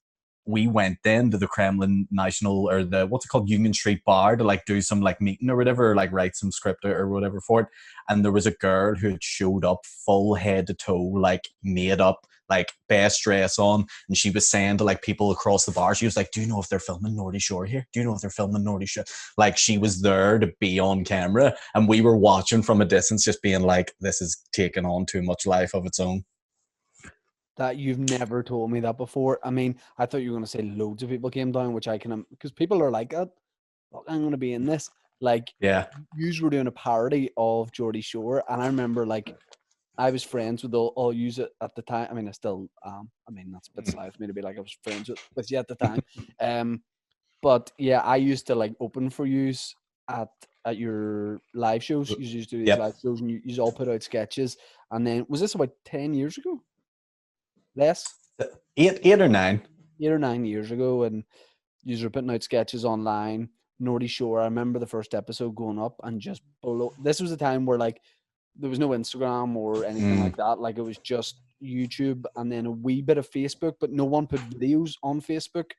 Speaker 2: we went then to the Kremlin National, or the what's it called, Union Street Bar, to like do some like meeting or whatever, or like write some script or whatever for it. And there was a girl who had showed up full head to toe, like made up, like best dress on, and she was saying to like people across the bar, she was like, "Do you know if they're filming Nordy Shore here? Do you know if they're filming Nordy Shore?" Like she was there to be on camera, and we were watching from a distance, just being like, "This is taking on too much life of its own."
Speaker 1: That you've never told me that before. I mean, I thought you were going to say loads of people came down, which I can, because people are like, "Oh, I'm going to be in this." Like,
Speaker 2: yeah,
Speaker 1: you were doing a parody of Geordie Shore, and I remember like I was friends with all use it at the time. I mean, I still I mean, that's a bit sly for me to be like I was friends with you at the time. But yeah, I used to like open for yous at your live shows. You used to do these live shows, and you all put out sketches. And then was this about 10 years ago? Less?
Speaker 2: 8 or 9.
Speaker 1: 8 or 9 years ago, and you were putting out sketches online. Nordy Shore. I remember the first episode going up and just below. This was a time where like there was no Instagram or anything like that. Like it was just YouTube and then a wee bit of Facebook, but no one put videos on Facebook.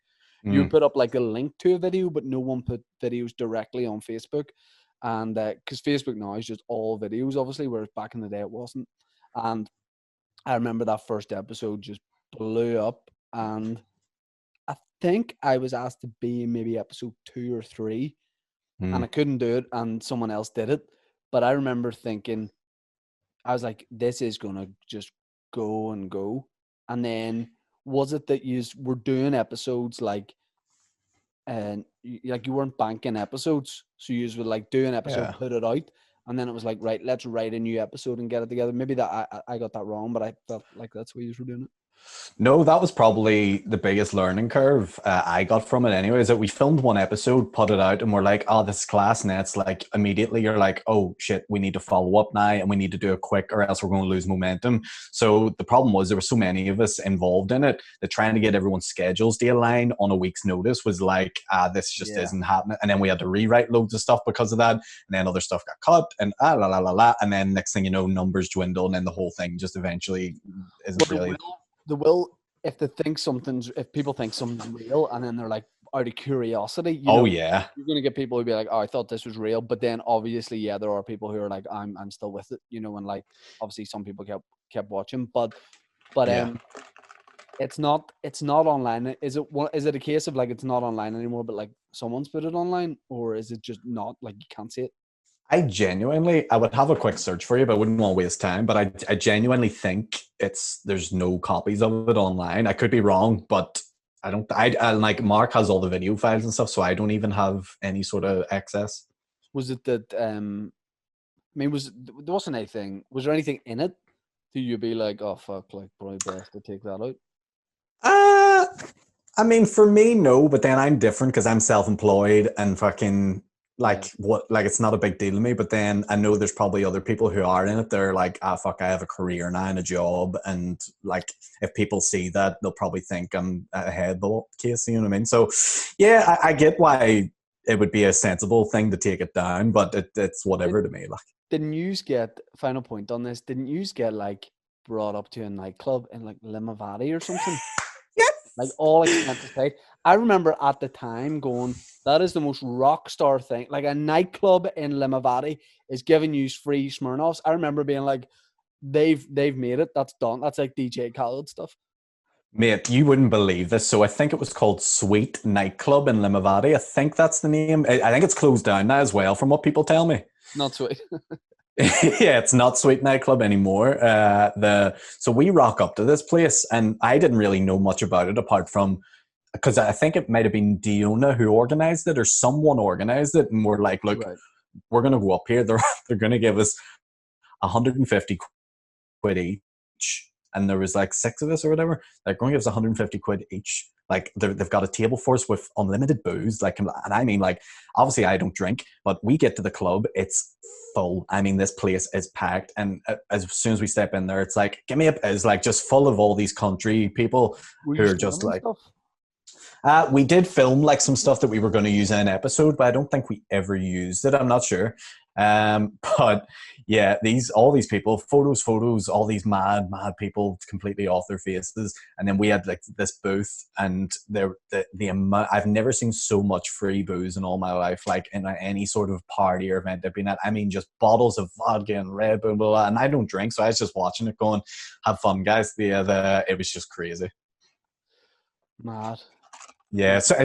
Speaker 1: You put up like a link to a video, but no one put videos directly on Facebook. And because Facebook now is just all videos, obviously, whereas back in the day it wasn't. And I remember that first episode just blew up, and I think I was asked to be in maybe episode 2 or 3, and I couldn't do it, and someone else did it. But I remember thinking, I was like, this is gonna just go and go. And then was it that you were doing episodes like, and like you weren't banking episodes, so you would like do an episode, put it out, and then it was like, right, let's write a new episode and get it together. Maybe that I got that wrong, but I felt like that's what you were doing it.
Speaker 2: No, that was probably the biggest learning curve I got from it anyway, is that we filmed one episode, put it out, and we're like, oh, this is class. And then it's like, immediately you're like, oh shit, we need to follow up now, and we need to do it quick or else we're going to lose momentum. So the problem was there were so many of us involved in it that trying to get everyone's schedules to align on a week's notice was like, this just isn't happening. And then we had to rewrite loads of stuff because of that. And then other stuff got cut and la la la la. And then next thing you know, numbers dwindle, and then the whole thing just eventually isn't really...
Speaker 1: If people think something's real, and then they're like, out of curiosity,
Speaker 2: you're
Speaker 1: going to get people who be like, oh, I thought this was real. But then obviously, there are people who are like, I'm still with it, and like obviously some people kept watching, but it's not online. Is it a case of like it's not online anymore, but like someone's put it online, or is it just not like you can't see it?
Speaker 2: I would have a quick search for you, but I wouldn't want to waste time. But I genuinely think there's no copies of it online. I could be wrong, but I don't. I like Mark has all the video files and stuff, so I don't even have any sort of access.
Speaker 1: Was it that I mean, there wasn't anything. Was there anything in it? Do you be like, oh fuck, like probably best to take that out?
Speaker 2: Uh I mean, for me, no. But then I'm different because I'm self-employed and fucking
Speaker 1: Yeah,
Speaker 2: like it's not a big deal to me. But then I know there's probably other people who are in it. They're like, ah, fuck, I have a career now and a job, and like if people see that, they'll probably think I'm a headbutt case. You know what I mean? So, yeah, I get why it would be a sensible thing to take it down, but it's whatever
Speaker 1: Did
Speaker 2: to me. Like,
Speaker 1: did news get final point on this? Didn't news get like brought up to a nightclub in like Limo Vavi or something? Like
Speaker 2: yes,
Speaker 1: all expenses paid. I remember at the time going, that is the most rock star thing. Like a nightclub in Limo Vavi is giving you free Smirnoffs. I remember being like, they've made it. That's done. That's like DJ Khaled stuff.
Speaker 2: mate, you wouldn't believe this. So I think it was called Sweet Nightclub in Limavady. I think that's the name. I think it's closed down now as well, from what people tell me.
Speaker 1: Not sweet.
Speaker 2: Yeah, it's not Sweet Nightclub anymore. So we rock up to this place, and I didn't really know much about it apart from because I think it might have been Diona who organized it or someone organized it, and we're like, look,
Speaker 1: Right.
Speaker 2: we're gonna go up here. They're gonna give us 150 quid each. And there was like six of us or whatever. They're going to give us 150 quid each. Like they've got a table for us with unlimited booze. Like, and I mean, like, obviously I don't drink, but we get to the club, it's full. I mean, this place is packed, and as soon as we step in there, it's like, give me a. It's like just full of all these country people
Speaker 1: Were
Speaker 2: who
Speaker 1: you
Speaker 2: are just
Speaker 1: streaming
Speaker 2: like,
Speaker 1: stuff?
Speaker 2: we did film like some stuff that we were going to use in an episode, but I don't think we ever used it. I'm not sure. But yeah, all these people, photos, all these mad people, completely off their faces, and then we had like this booth, and the amount I've never seen so much free booze in all my life, like in any sort of party or event I've been at. I mean, just bottles of vodka and Red Bull, blah, blah, and I don't drink, so I was just watching it, going, "Have fun, guys." It was just crazy.
Speaker 1: Mad.
Speaker 2: Yeah, so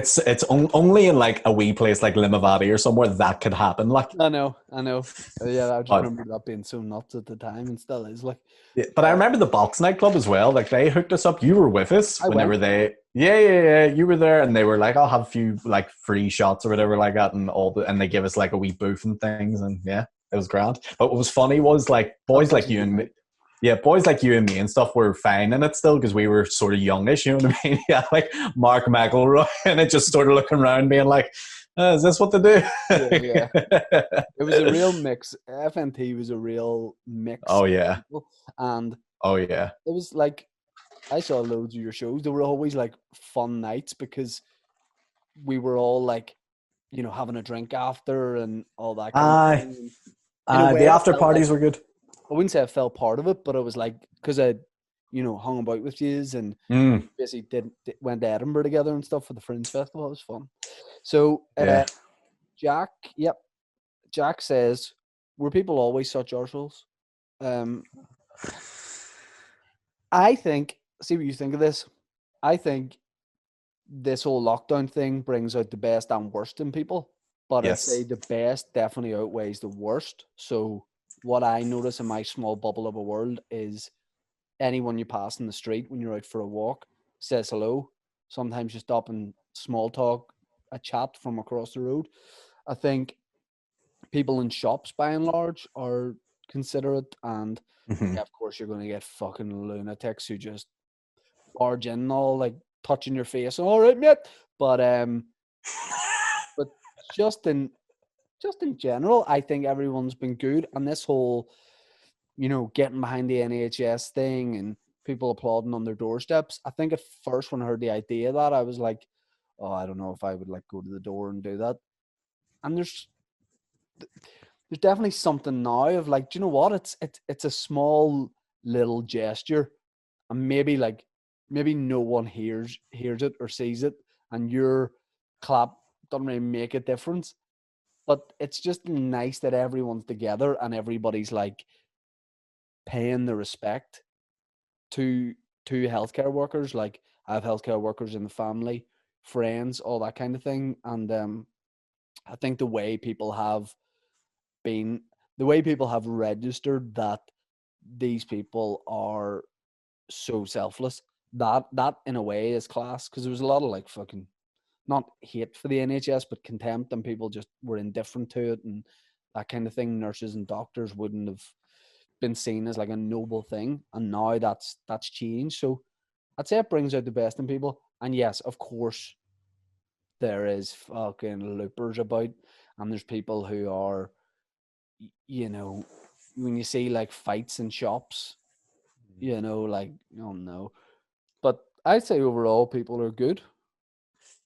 Speaker 2: only in like a wee place like Limavady or somewhere that could happen. Like,
Speaker 1: I know. Yeah, I just
Speaker 2: but
Speaker 1: remember that being so nuts at the time, and still is. Like,
Speaker 2: yeah, but I remember the box nightclub as well. Like they hooked us up. You were with us
Speaker 1: I went.
Speaker 2: whenever yeah. You were there, and they were like, "I'll have a few like free shots or whatever like that," and they give us like a wee booth and things, and yeah, it was grand. But what was funny was like
Speaker 1: That's
Speaker 2: boys
Speaker 1: such
Speaker 2: like
Speaker 1: a
Speaker 2: you
Speaker 1: good
Speaker 2: and me.
Speaker 1: night.
Speaker 2: Yeah, boys like you and me and stuff were fine in it still because we were sort of youngish, you know what I mean? Yeah, like Mark McElroy, and it just sort of looking around, being like, "Is this what to
Speaker 1: Yeah, yeah.
Speaker 2: do?"
Speaker 1: It was a real mix. FNT was a real mix
Speaker 2: Oh
Speaker 1: of
Speaker 2: yeah,
Speaker 1: people, and
Speaker 2: oh yeah.
Speaker 1: it was like I saw loads of your shows. They were always like fun nights because we were all like, having a drink after and all that kind of
Speaker 2: Aye,
Speaker 1: thing. And in a
Speaker 2: the
Speaker 1: way, I
Speaker 2: after
Speaker 1: felt like
Speaker 2: parties were good.
Speaker 1: I wouldn't say I felt part of it, but it was like because I, hung about with yous and
Speaker 2: Mm,
Speaker 1: basically went to Edinburgh together and stuff for the Fringe Festival. It was fun. So
Speaker 2: yeah.
Speaker 1: Jack, yep, Jack says, "Were people always such arseholes?" Um, I think. See what you think of this. I think this whole lockdown thing brings out the best and worst in people, but I'd say
Speaker 2: Yes.
Speaker 1: the best definitely outweighs the worst. So what I notice in my small bubble of a world is anyone you pass in the street when you're out for a walk says hello. Sometimes you stop and small talk, a chat from across the road. I think people in shops by and large are considerate, and
Speaker 2: Hmm.
Speaker 1: yeah, of course you're going to get fucking lunatics who just barge in and all like touching your face. All right, mate. But but just in just in general, I think everyone's been good. And this whole, getting behind the NHS thing and people applauding on their doorsteps. I think at first when I heard the idea of that, I was like, oh, I don't know if I would like go to the door and do that. And there's definitely something now of like, do you know what? It's a small little gesture, and maybe no one hears it or sees it, and your clap doesn't really make a difference. But it's just nice that everyone's together and everybody's like paying the respect to to healthcare workers. Like I have healthcare workers in the family, friends, all that kind of thing. And I think been the way people have registered that these people are so selfless, that in a way is class, because there was a lot of like fucking not hate for the NHS but contempt, and people just were indifferent to it and that kind of thing. Nurses and doctors wouldn't have been seen as like a noble thing, and now that's changed. So I'd say it brings out the best in people. And yes, of course, there is fucking loopers about, and there's people who are, you know, when you see like fights in shops, like, oh no. But I'd say overall people are good.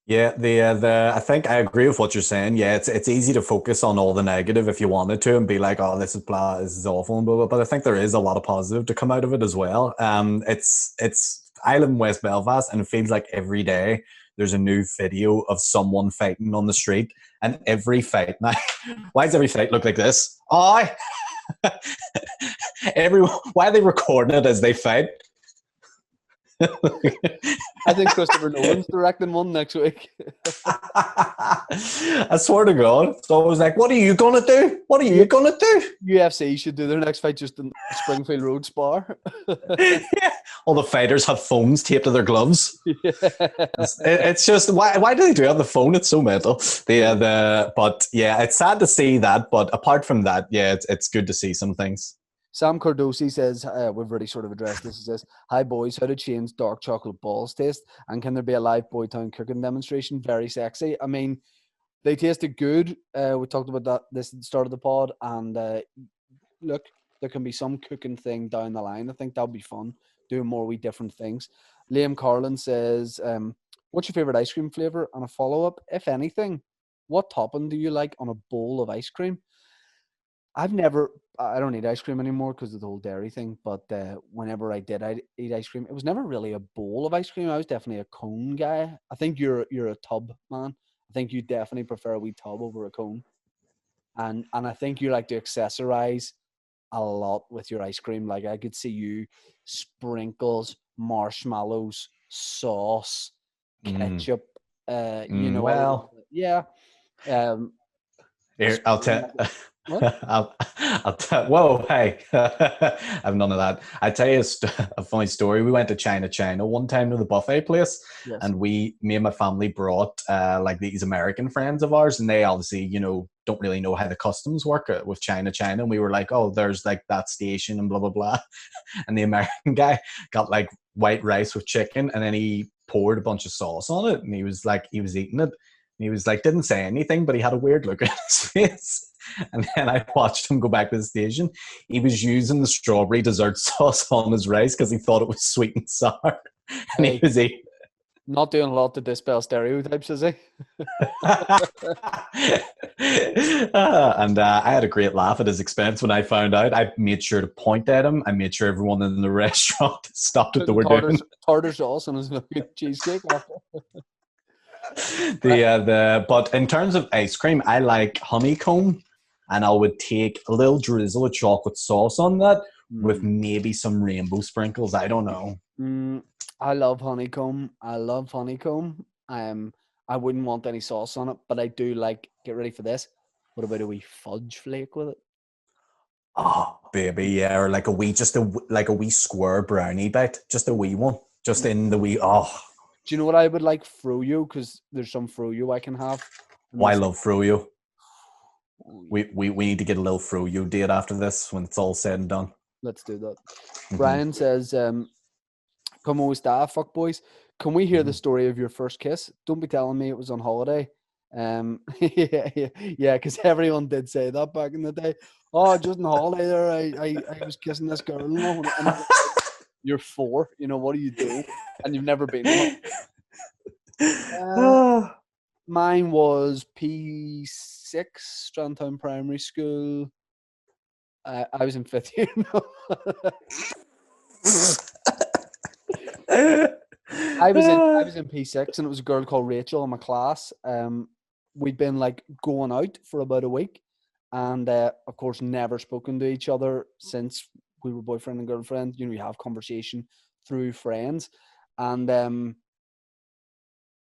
Speaker 2: Yeah, the I think I agree with what you're saying. Yeah, it's easy to focus on all the negative if you wanted to and be like, oh, this is blah, this is awful, and blah, blah. But I think there is a lot of positive to come out of it as well. It's I live in West Belfast, and it feels like every day there's a new video of someone fighting on the street, and every fight now. Why does every fight look like this? Oh, everyone. Why are they recording it as they fight?
Speaker 1: I think Christopher Nolan's directing one next week.
Speaker 2: I swear to God. So I was like, what are you going to do? What are you going to do?
Speaker 1: UFC should do their next fight just in Springfield Road spar.
Speaker 2: Yeah. All the fighters have phones taped to their gloves. Yeah. It's just, why do they do it on the phone? It's so mental. But yeah, it's sad to see that. But apart from that, yeah, it's good to see some things.
Speaker 1: Sam Cardosi says, we've already sort of addressed this. He says, hi boys, how to change dark chocolate balls taste? And can there be a live Boytown cooking demonstration? Very sexy. I mean, they tasted good. We talked about that this at the start of the pod. And look, there can be some cooking thing down the line. I think that'll be fun, doing more wee different things. Liam Carlin says, what's your favourite ice cream flavour? And a follow-up, if anything, what topping do you like on a bowl of ice cream? I don't eat ice cream anymore because of the whole dairy thing. But whenever I eat ice cream, it was never really a bowl of ice cream. I was definitely a cone guy. I think you're a tub man. I think you definitely prefer a wee tub over a cone. And I think you like to accessorize a lot with your ice cream. Like I could see you sprinkles, marshmallows, sauce, ketchup.
Speaker 2: Well,
Speaker 1: yeah.
Speaker 2: Here, I'll tell. Whoa, hey, I have none of that. I tell you a funny story. We went to China one time to the buffet place,
Speaker 1: Yes.
Speaker 2: And me and my family brought like these American friends of ours, and they obviously, don't really know how the customs work with China. And we were like, oh, there's like that station and blah, blah, blah. And the American guy got like white rice with chicken, and then he poured a bunch of sauce on it, and he was eating it. And he was like, didn't say anything, but he had a weird look on his face. And then I watched him go back to the station. He was using the strawberry dessert sauce on his rice because he thought it was sweet and sour. And he was eating.
Speaker 1: Not doing a lot to dispel stereotypes, is he?
Speaker 2: And I had a great laugh at his expense when I found out. I made sure to point at him. I made sure everyone in the restaurant stopped what they were doing.
Speaker 1: Tartar sauce on his cheesecake after.
Speaker 2: But in terms of ice cream, I like honeycomb, and I would take a little drizzle of chocolate sauce on that with maybe some rainbow sprinkles. I don't know.
Speaker 1: I love honeycomb. I wouldn't want any sauce on it, but I do like. Get ready for this. What about a wee fudge flake with it?
Speaker 2: Oh, baby, yeah, or like a wee square brownie bite, just a wee one, just in the wee. Oh.
Speaker 1: Do you know what I would like? Froyo, because there's some froyo I can have.
Speaker 2: Oh, I love froyo. We need to get a little froyo date after this when it's all said and done.
Speaker 1: Let's do that. Brian says, come on with staff, fuck boys. Can we hear the story of your first kiss? Don't be telling me it was on holiday. Yeah, because everyone did say that back in the day. Oh, just on holiday there, I was kissing this girl. And you're 4, what are you doing? And you've never been home. Mine was P6, Strandtown Primary School. I was in 5th year. I was in P6, and it was a girl called Rachel in my class. We'd been like going out for about a week, and of course never spoken to each other since we were boyfriend and girlfriend. You have conversation through friends, and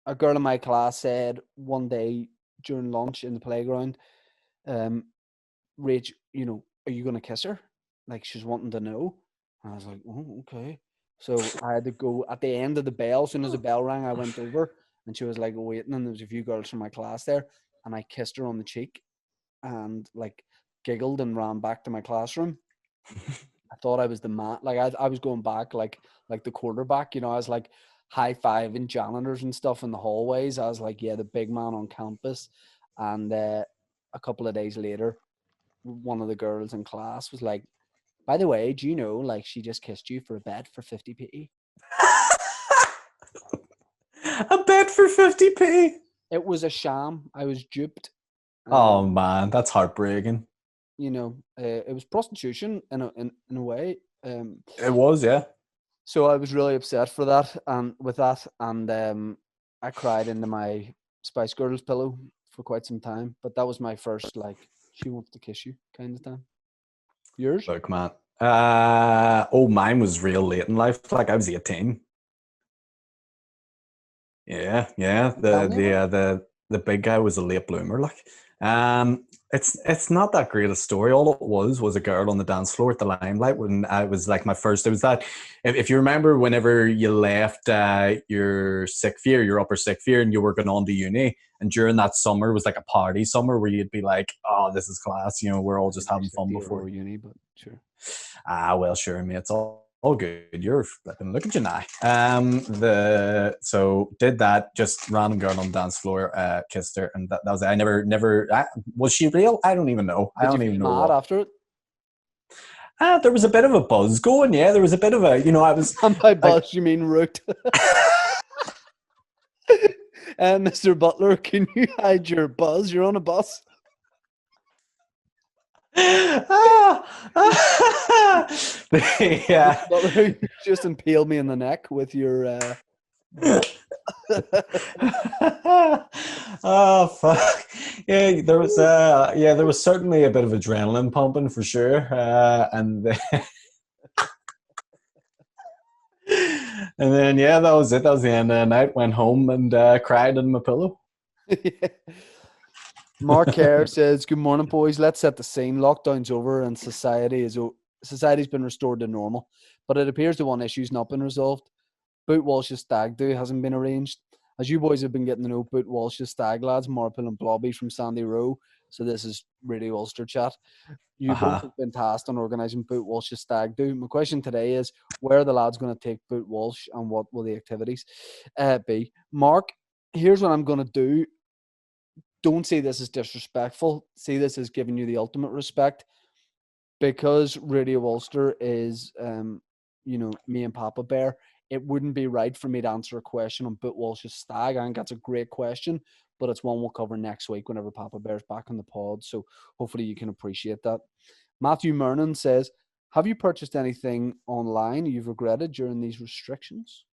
Speaker 1: a girl in my class said one day during lunch in the playground, um, Rach, are you gonna kiss her? Like she's wanting to know. And I was like, oh, okay. So I had to go at the end of the bell. As soon as the bell rang, I went over, and she was like waiting, and there was a few girls from my class there, and I kissed her on the cheek, and like giggled and ran back to my classroom. I thought I was the man. Like I was going back like the quarterback. I was like high fiving janitors and stuff in the hallways. I was like, yeah, the big man on campus. And a couple of days later, one of the girls in class was like, by the way, do you know, like, she just kissed you for a bet for 50p?
Speaker 2: A bet for 50p?
Speaker 1: It was a sham. I was duped.
Speaker 2: Oh man, that's heartbreaking.
Speaker 1: It was prostitution in a way.
Speaker 2: It was, yeah.
Speaker 1: So I was really upset for that, and with that, and I cried into my Spice Girls pillow for quite some time. But that was my first, like, she wants to kiss you kind of time. Yours?
Speaker 2: Look, man. Mine was real late in life. Like I was 18. Yeah.
Speaker 1: Tell me about
Speaker 2: The big guy was a late bloomer. Like, it's not that great a story. All it was a girl on the dance floor at the Limelight when I was like my first. It was that if you remember, whenever you left your sixth year, your upper sixth year, and you were going on to uni, and during that summer was like a party summer where you'd be like, "Oh, this is class," we're all just having fun before
Speaker 1: uni, but sure.
Speaker 2: Well, sure, mate. It's all good. You're flipping. Look at you now. So did that. Just random girl on the dance floor. Kissed her, and that was it. I never. Was she real? I don't even know. I
Speaker 1: Did
Speaker 2: don't
Speaker 1: you
Speaker 2: even
Speaker 1: feel
Speaker 2: know
Speaker 1: mad
Speaker 2: what.
Speaker 1: after it?
Speaker 2: There was a bit of a buzz going. Yeah, there was a bit of a. I was.
Speaker 1: And by buzz, you mean root. Mr. Butler, can you hide your buzz? You're on a bus.
Speaker 2: Yeah.
Speaker 1: Butler, you just impaled me in the neck with your.
Speaker 2: Oh fuck! Yeah, there was certainly a bit of adrenaline pumping for sure, and then yeah, that was it. That was the end of the night. Went home and cried in my pillow.
Speaker 1: Mark Kerr says, "Good morning, boys. Let's set the scene. Lockdown's over, and society's been restored to normal. But it appears the one issue's not been resolved. Boot Walsh's stag do hasn't been arranged. As you boys have been getting to know Boot Walsh's stag lads, Marple and Blobby from Sandy Row. So this is Radio Ulster chat. You both have been tasked on organising Boot Walsh's stag do. My question today is, where are the lads going to take Boot Walsh, and what will the activities be? Mark, here's what I'm going to do. Don't see this as disrespectful. See this as giving you the ultimate respect. Because Radio Ulster is, me and Papa Bear, it wouldn't be right for me to answer a question on Boot Walsh's stag. I think that's a great question, but it's one we'll cover next week whenever Papa Bear's back on the pod. So hopefully you can appreciate that. Matthew Mernon says, have you purchased anything online you've regretted during these restrictions?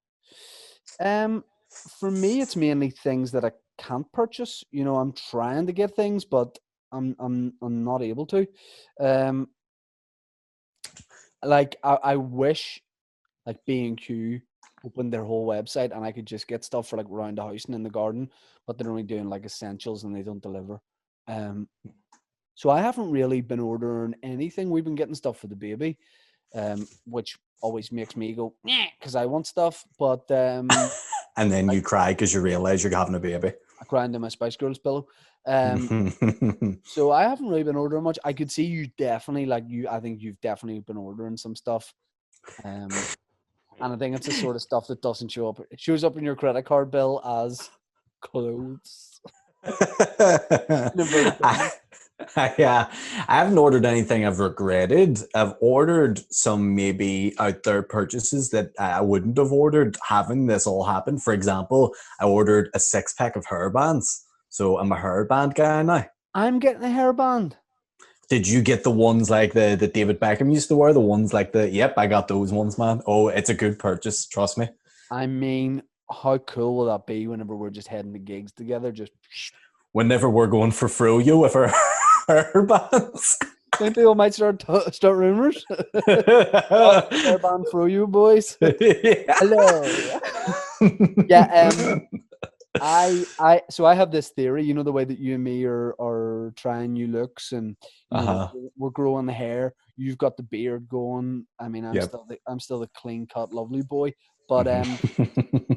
Speaker 1: For me, it's mainly things that I can't purchase. I'm trying to get things, but I'm not able to. Like I wish like B&Q opened their whole website and I could just get stuff for like around the house and in the garden, but they're only doing like essentials and they don't deliver. So I haven't really been ordering anything. We've been getting stuff for the baby, which always makes me go, yeah, because I want stuff. But
Speaker 2: and then you cry because you realize you're having a baby.
Speaker 1: I cry into my Spice Girls pillow. So I haven't really been ordering much. I could see you definitely I think you've definitely been ordering some stuff. And I think it's the sort of stuff that doesn't show up. It shows up in your credit card bill as clothes.
Speaker 2: I haven't ordered anything I've regretted. I've ordered some maybe out there purchases that I wouldn't have ordered having this all happen. For example, I ordered a 6-pack of hairbands. So I'm a hairband guy now.
Speaker 1: I'm getting a hairband.
Speaker 2: Did you get the ones like the David Beckham used to wear? The ones like yep, I got those ones, man. Oh, it's a good purchase. Trust me.
Speaker 1: I mean, how cool will that be whenever we're just heading to gigs together? Just
Speaker 2: whenever we're going for froyo with our hairbands.
Speaker 1: Think people might start rumors. Ban for you boys. Hello. Yeah. So I have this theory. You know the way that you and me are trying new looks, and you know we're growing the hair. You've got the beard going. I mean, I'm still the clean cut, lovely boy. But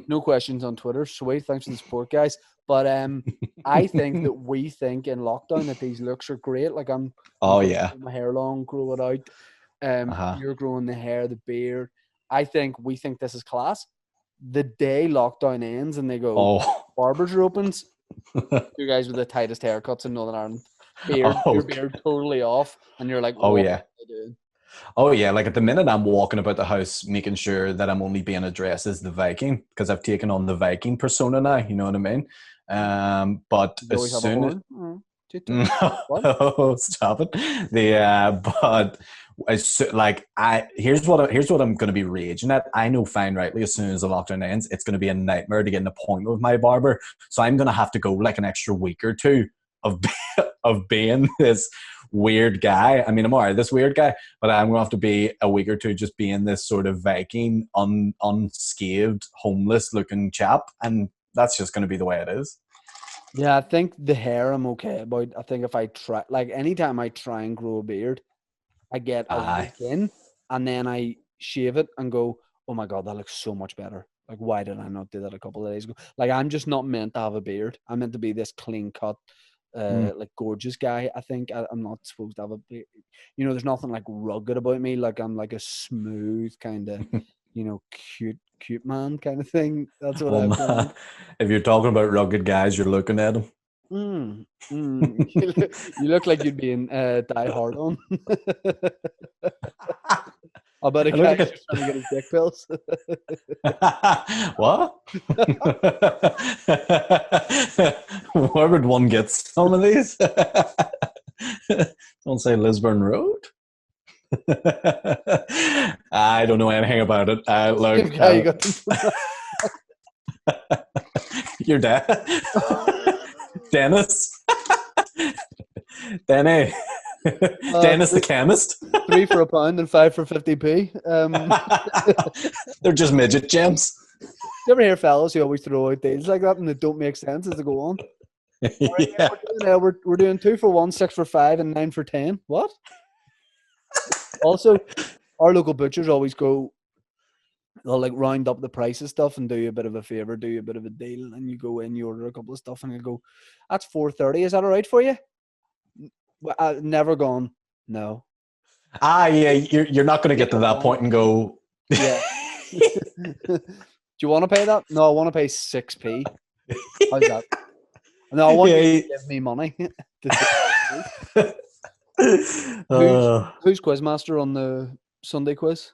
Speaker 1: no questions on Twitter. Sweet, thanks for the support, guys. But I think that we think in lockdown that these looks are great. Like I'm my hair long, grow it out. You're growing the hair, the beard. We think this is class. The day lockdown ends and they go, barbers are opens. You guys with the tightest haircuts in Northern Ireland. Your beard totally off, and you're like, what am I doing?
Speaker 2: Oh yeah, like at the minute I'm walking about the house making sure that I'm only being addressed as the Viking because I've taken on the Viking persona now, you know what I mean? But as soon as no, stop it. But here's what I'm going to be raging at. I know fine rightly as soon as the lockdown ends, it's going to be a nightmare to get an appointment with my barber. So I'm going to have to go like an extra week or two of being this weird guy. I mean, I'm alright, this weird guy, but I'm going to have to be a week or two just being this sort of Viking, unscathed, homeless looking chap, and that's just going to be the way it is.
Speaker 1: Yeah, I think the hair I'm okay about. I think if I try, like anytime I try and grow a beard, I get a week in and then I shave it and go, oh my God, that looks so much better. Like, why did I not do that a couple of days ago? Like, I'm just not meant to have a beard. I'm meant to be this clean cut, like gorgeous guy. I think I'm not supposed to have a beard. You know, there's nothing like rugged about me. Like I'm like a smooth kind of, you know, cute man kind of thing. That's what I'm doing.
Speaker 2: If you're talking about rugged guys, you're looking at them.
Speaker 1: You look like you'd be in Die Hard on. I bet a guy just trying to get his dick pills.
Speaker 2: What? Where would one get some of these? Don't say Lisburn Road. I don't know anything about it. Your dad, Dennis, Denny. Dennis the chemist.
Speaker 1: 3 for £1 and 5 for 50p.
Speaker 2: They're just midget gems.
Speaker 1: You ever hear fellas who always throw out deals like that and they don't make sense as they go on?
Speaker 2: Yeah.
Speaker 1: We're doing 2 for 1, 6 for 5, and 9 for 10. What? Also, our local butchers always go, they'll like round up the price of stuff and do you a bit of a favor, do you a bit of a deal, and you go in, you order a couple of stuff, and you go, that's $4.30. Is that all right for you? Never gone. No.
Speaker 2: Yeah. You're not going to get to that point and go.
Speaker 1: Yeah. Do you want to pay that? No, I want to pay 6p. How's that? No, I want you to give me money. Who's quizmaster on the Sunday quiz?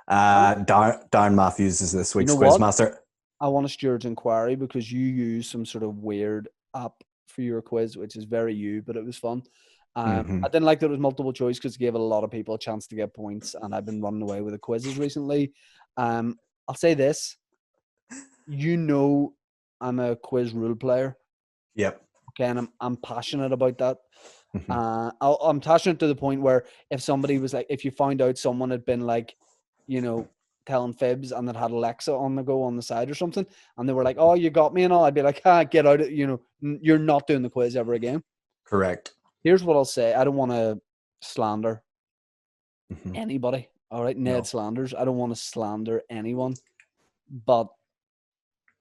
Speaker 2: Darren Matthews is this week's quizmaster.
Speaker 1: I want a steward's inquiry because you use some sort of weird app for your quiz, which is very you, but it was fun. I didn't like that it was multiple choice because it gave a lot of people a chance to get points, and I've been running away with the quizzes recently. I'll say this. You know I'm a quiz rule player.
Speaker 2: Yep.
Speaker 1: Okay, and I'm passionate about that. I'm passionate to the point where if somebody was like, if you found out someone had been like, you know, telling fibs and that had Alexa on the go on the side or something, and they were like, oh, you got me and all, I'd be like, get out of, you know, you're not doing the quiz ever again.
Speaker 2: Correct.
Speaker 1: Here's what I'll say. I don't want to slander anybody. All right. Ned slanders. I don't want to slander anyone. But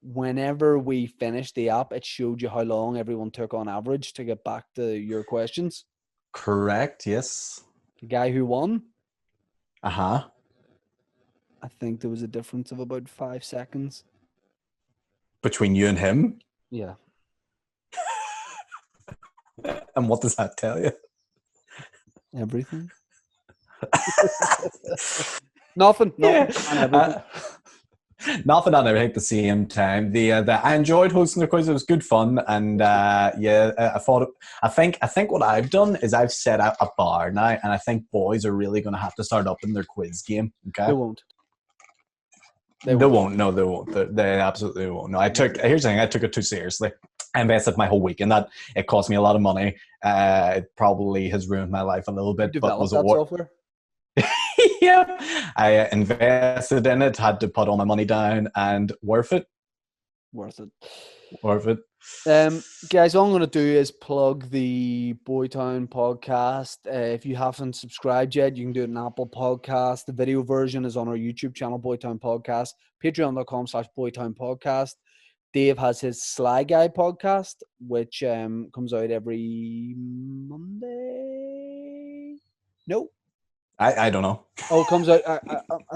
Speaker 1: whenever we finished the app, it showed you how long everyone took on average to get back to your questions.
Speaker 2: Correct. Yes.
Speaker 1: The guy who won.
Speaker 2: I
Speaker 1: think there was a difference of about 5 seconds.
Speaker 2: Between you and him?
Speaker 1: Yeah.
Speaker 2: And what does that tell you?
Speaker 1: Everything. Nothing.
Speaker 2: Nothing on everything at the same time. I enjoyed hosting the quiz. It was good fun, and I think what I've done is I've set out a bar now, and I think boys are really going to have to start up in their quiz game. Okay,
Speaker 1: they won't.
Speaker 2: They won't. No, they won't. They absolutely won't. No, here's the thing. I took it too seriously. I invested my whole week in that. It cost me a lot of money. It probably has ruined my life a little
Speaker 1: You
Speaker 2: bit, but
Speaker 1: developed
Speaker 2: was it
Speaker 1: that
Speaker 2: worth?
Speaker 1: software?
Speaker 2: Yeah, I invested in it, had to put all my money down, and worth it.
Speaker 1: Worth it.
Speaker 2: Worth it.
Speaker 1: Guys, all I'm going to do is plug the Boytown podcast. If you haven't subscribed yet, you can do it on Apple Podcast. The video version is on our YouTube channel, Boytown Podcast, patreon.com/Boytown Podcast. Dave has his Sly Guy podcast, which comes out every Monday. No,
Speaker 2: I don't know.
Speaker 1: Oh, it comes out. I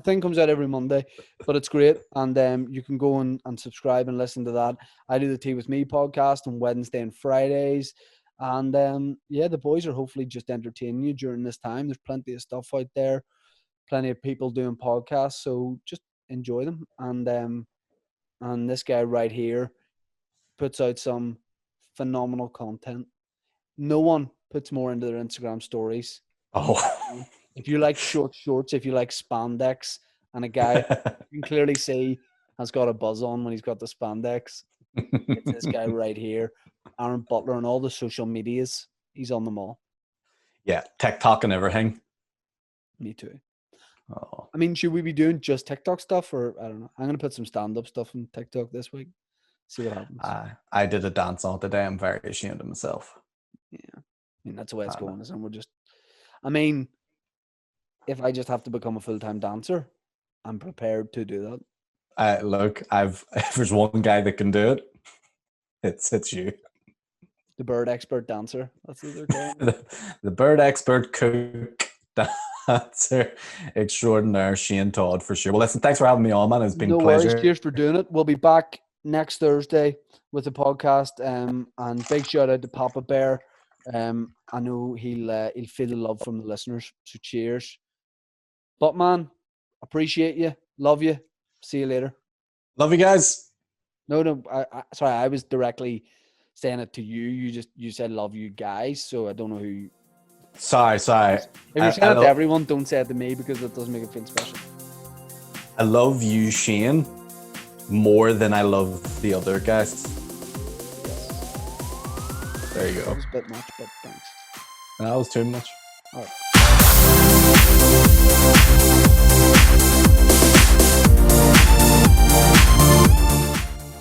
Speaker 1: think it comes out every Monday, but it's great, and you can go and subscribe and listen to that. I do the Tea with Me podcast on Wednesday and Fridays, and yeah, the boys are hopefully just entertaining you during this time. There's plenty of stuff out there, plenty of people doing podcasts, so just enjoy them. And this guy right here puts out some phenomenal content. No one puts more into their Instagram stories.
Speaker 2: Oh.
Speaker 1: If you like short shorts, if you like spandex, and a guy you can clearly see has got a buzz on when he's got the spandex, it's this guy right here, Aaron Butler, on all the social medias. He's on them all.
Speaker 2: Yeah, TikTok and everything.
Speaker 1: Me too.
Speaker 2: Oh.
Speaker 1: I mean, should we be doing just TikTok stuff, or I don't know? I'm gonna put some stand-up stuff on TikTok this week. See what happens.
Speaker 2: I did a dance on today. I'm very ashamed of myself.
Speaker 1: Yeah, I mean that's the way it's going. And we're just, I mean, if I just have to become a full-time dancer, I'm prepared to do
Speaker 2: that. Look, if there's one guy that can do it, it's you.
Speaker 1: The bird expert dancer. That's what they're calling.
Speaker 2: The bird expert cook dancer extraordinaire, Shane Todd, for sure. Well, listen, thanks for having me on, man. It's been a pleasure.
Speaker 1: Worries. Cheers for doing it. We'll be back next Thursday with the podcast. And big shout out to Papa Bear. I know he'll feel the love from the listeners. So cheers. But man, appreciate you. Love you. See you later.
Speaker 2: Love you guys.
Speaker 1: No, sorry, I was directly saying it to you. You said love you guys, so I don't know who.
Speaker 2: Sorry.
Speaker 1: If you're saying it to everyone, don't say it to me because it doesn't make it feel special.
Speaker 2: I love you, Shane, more than I love the other guys.
Speaker 1: Yes.
Speaker 2: There you go.
Speaker 1: That was a bit much, but thanks.
Speaker 2: That was too much.
Speaker 1: All right.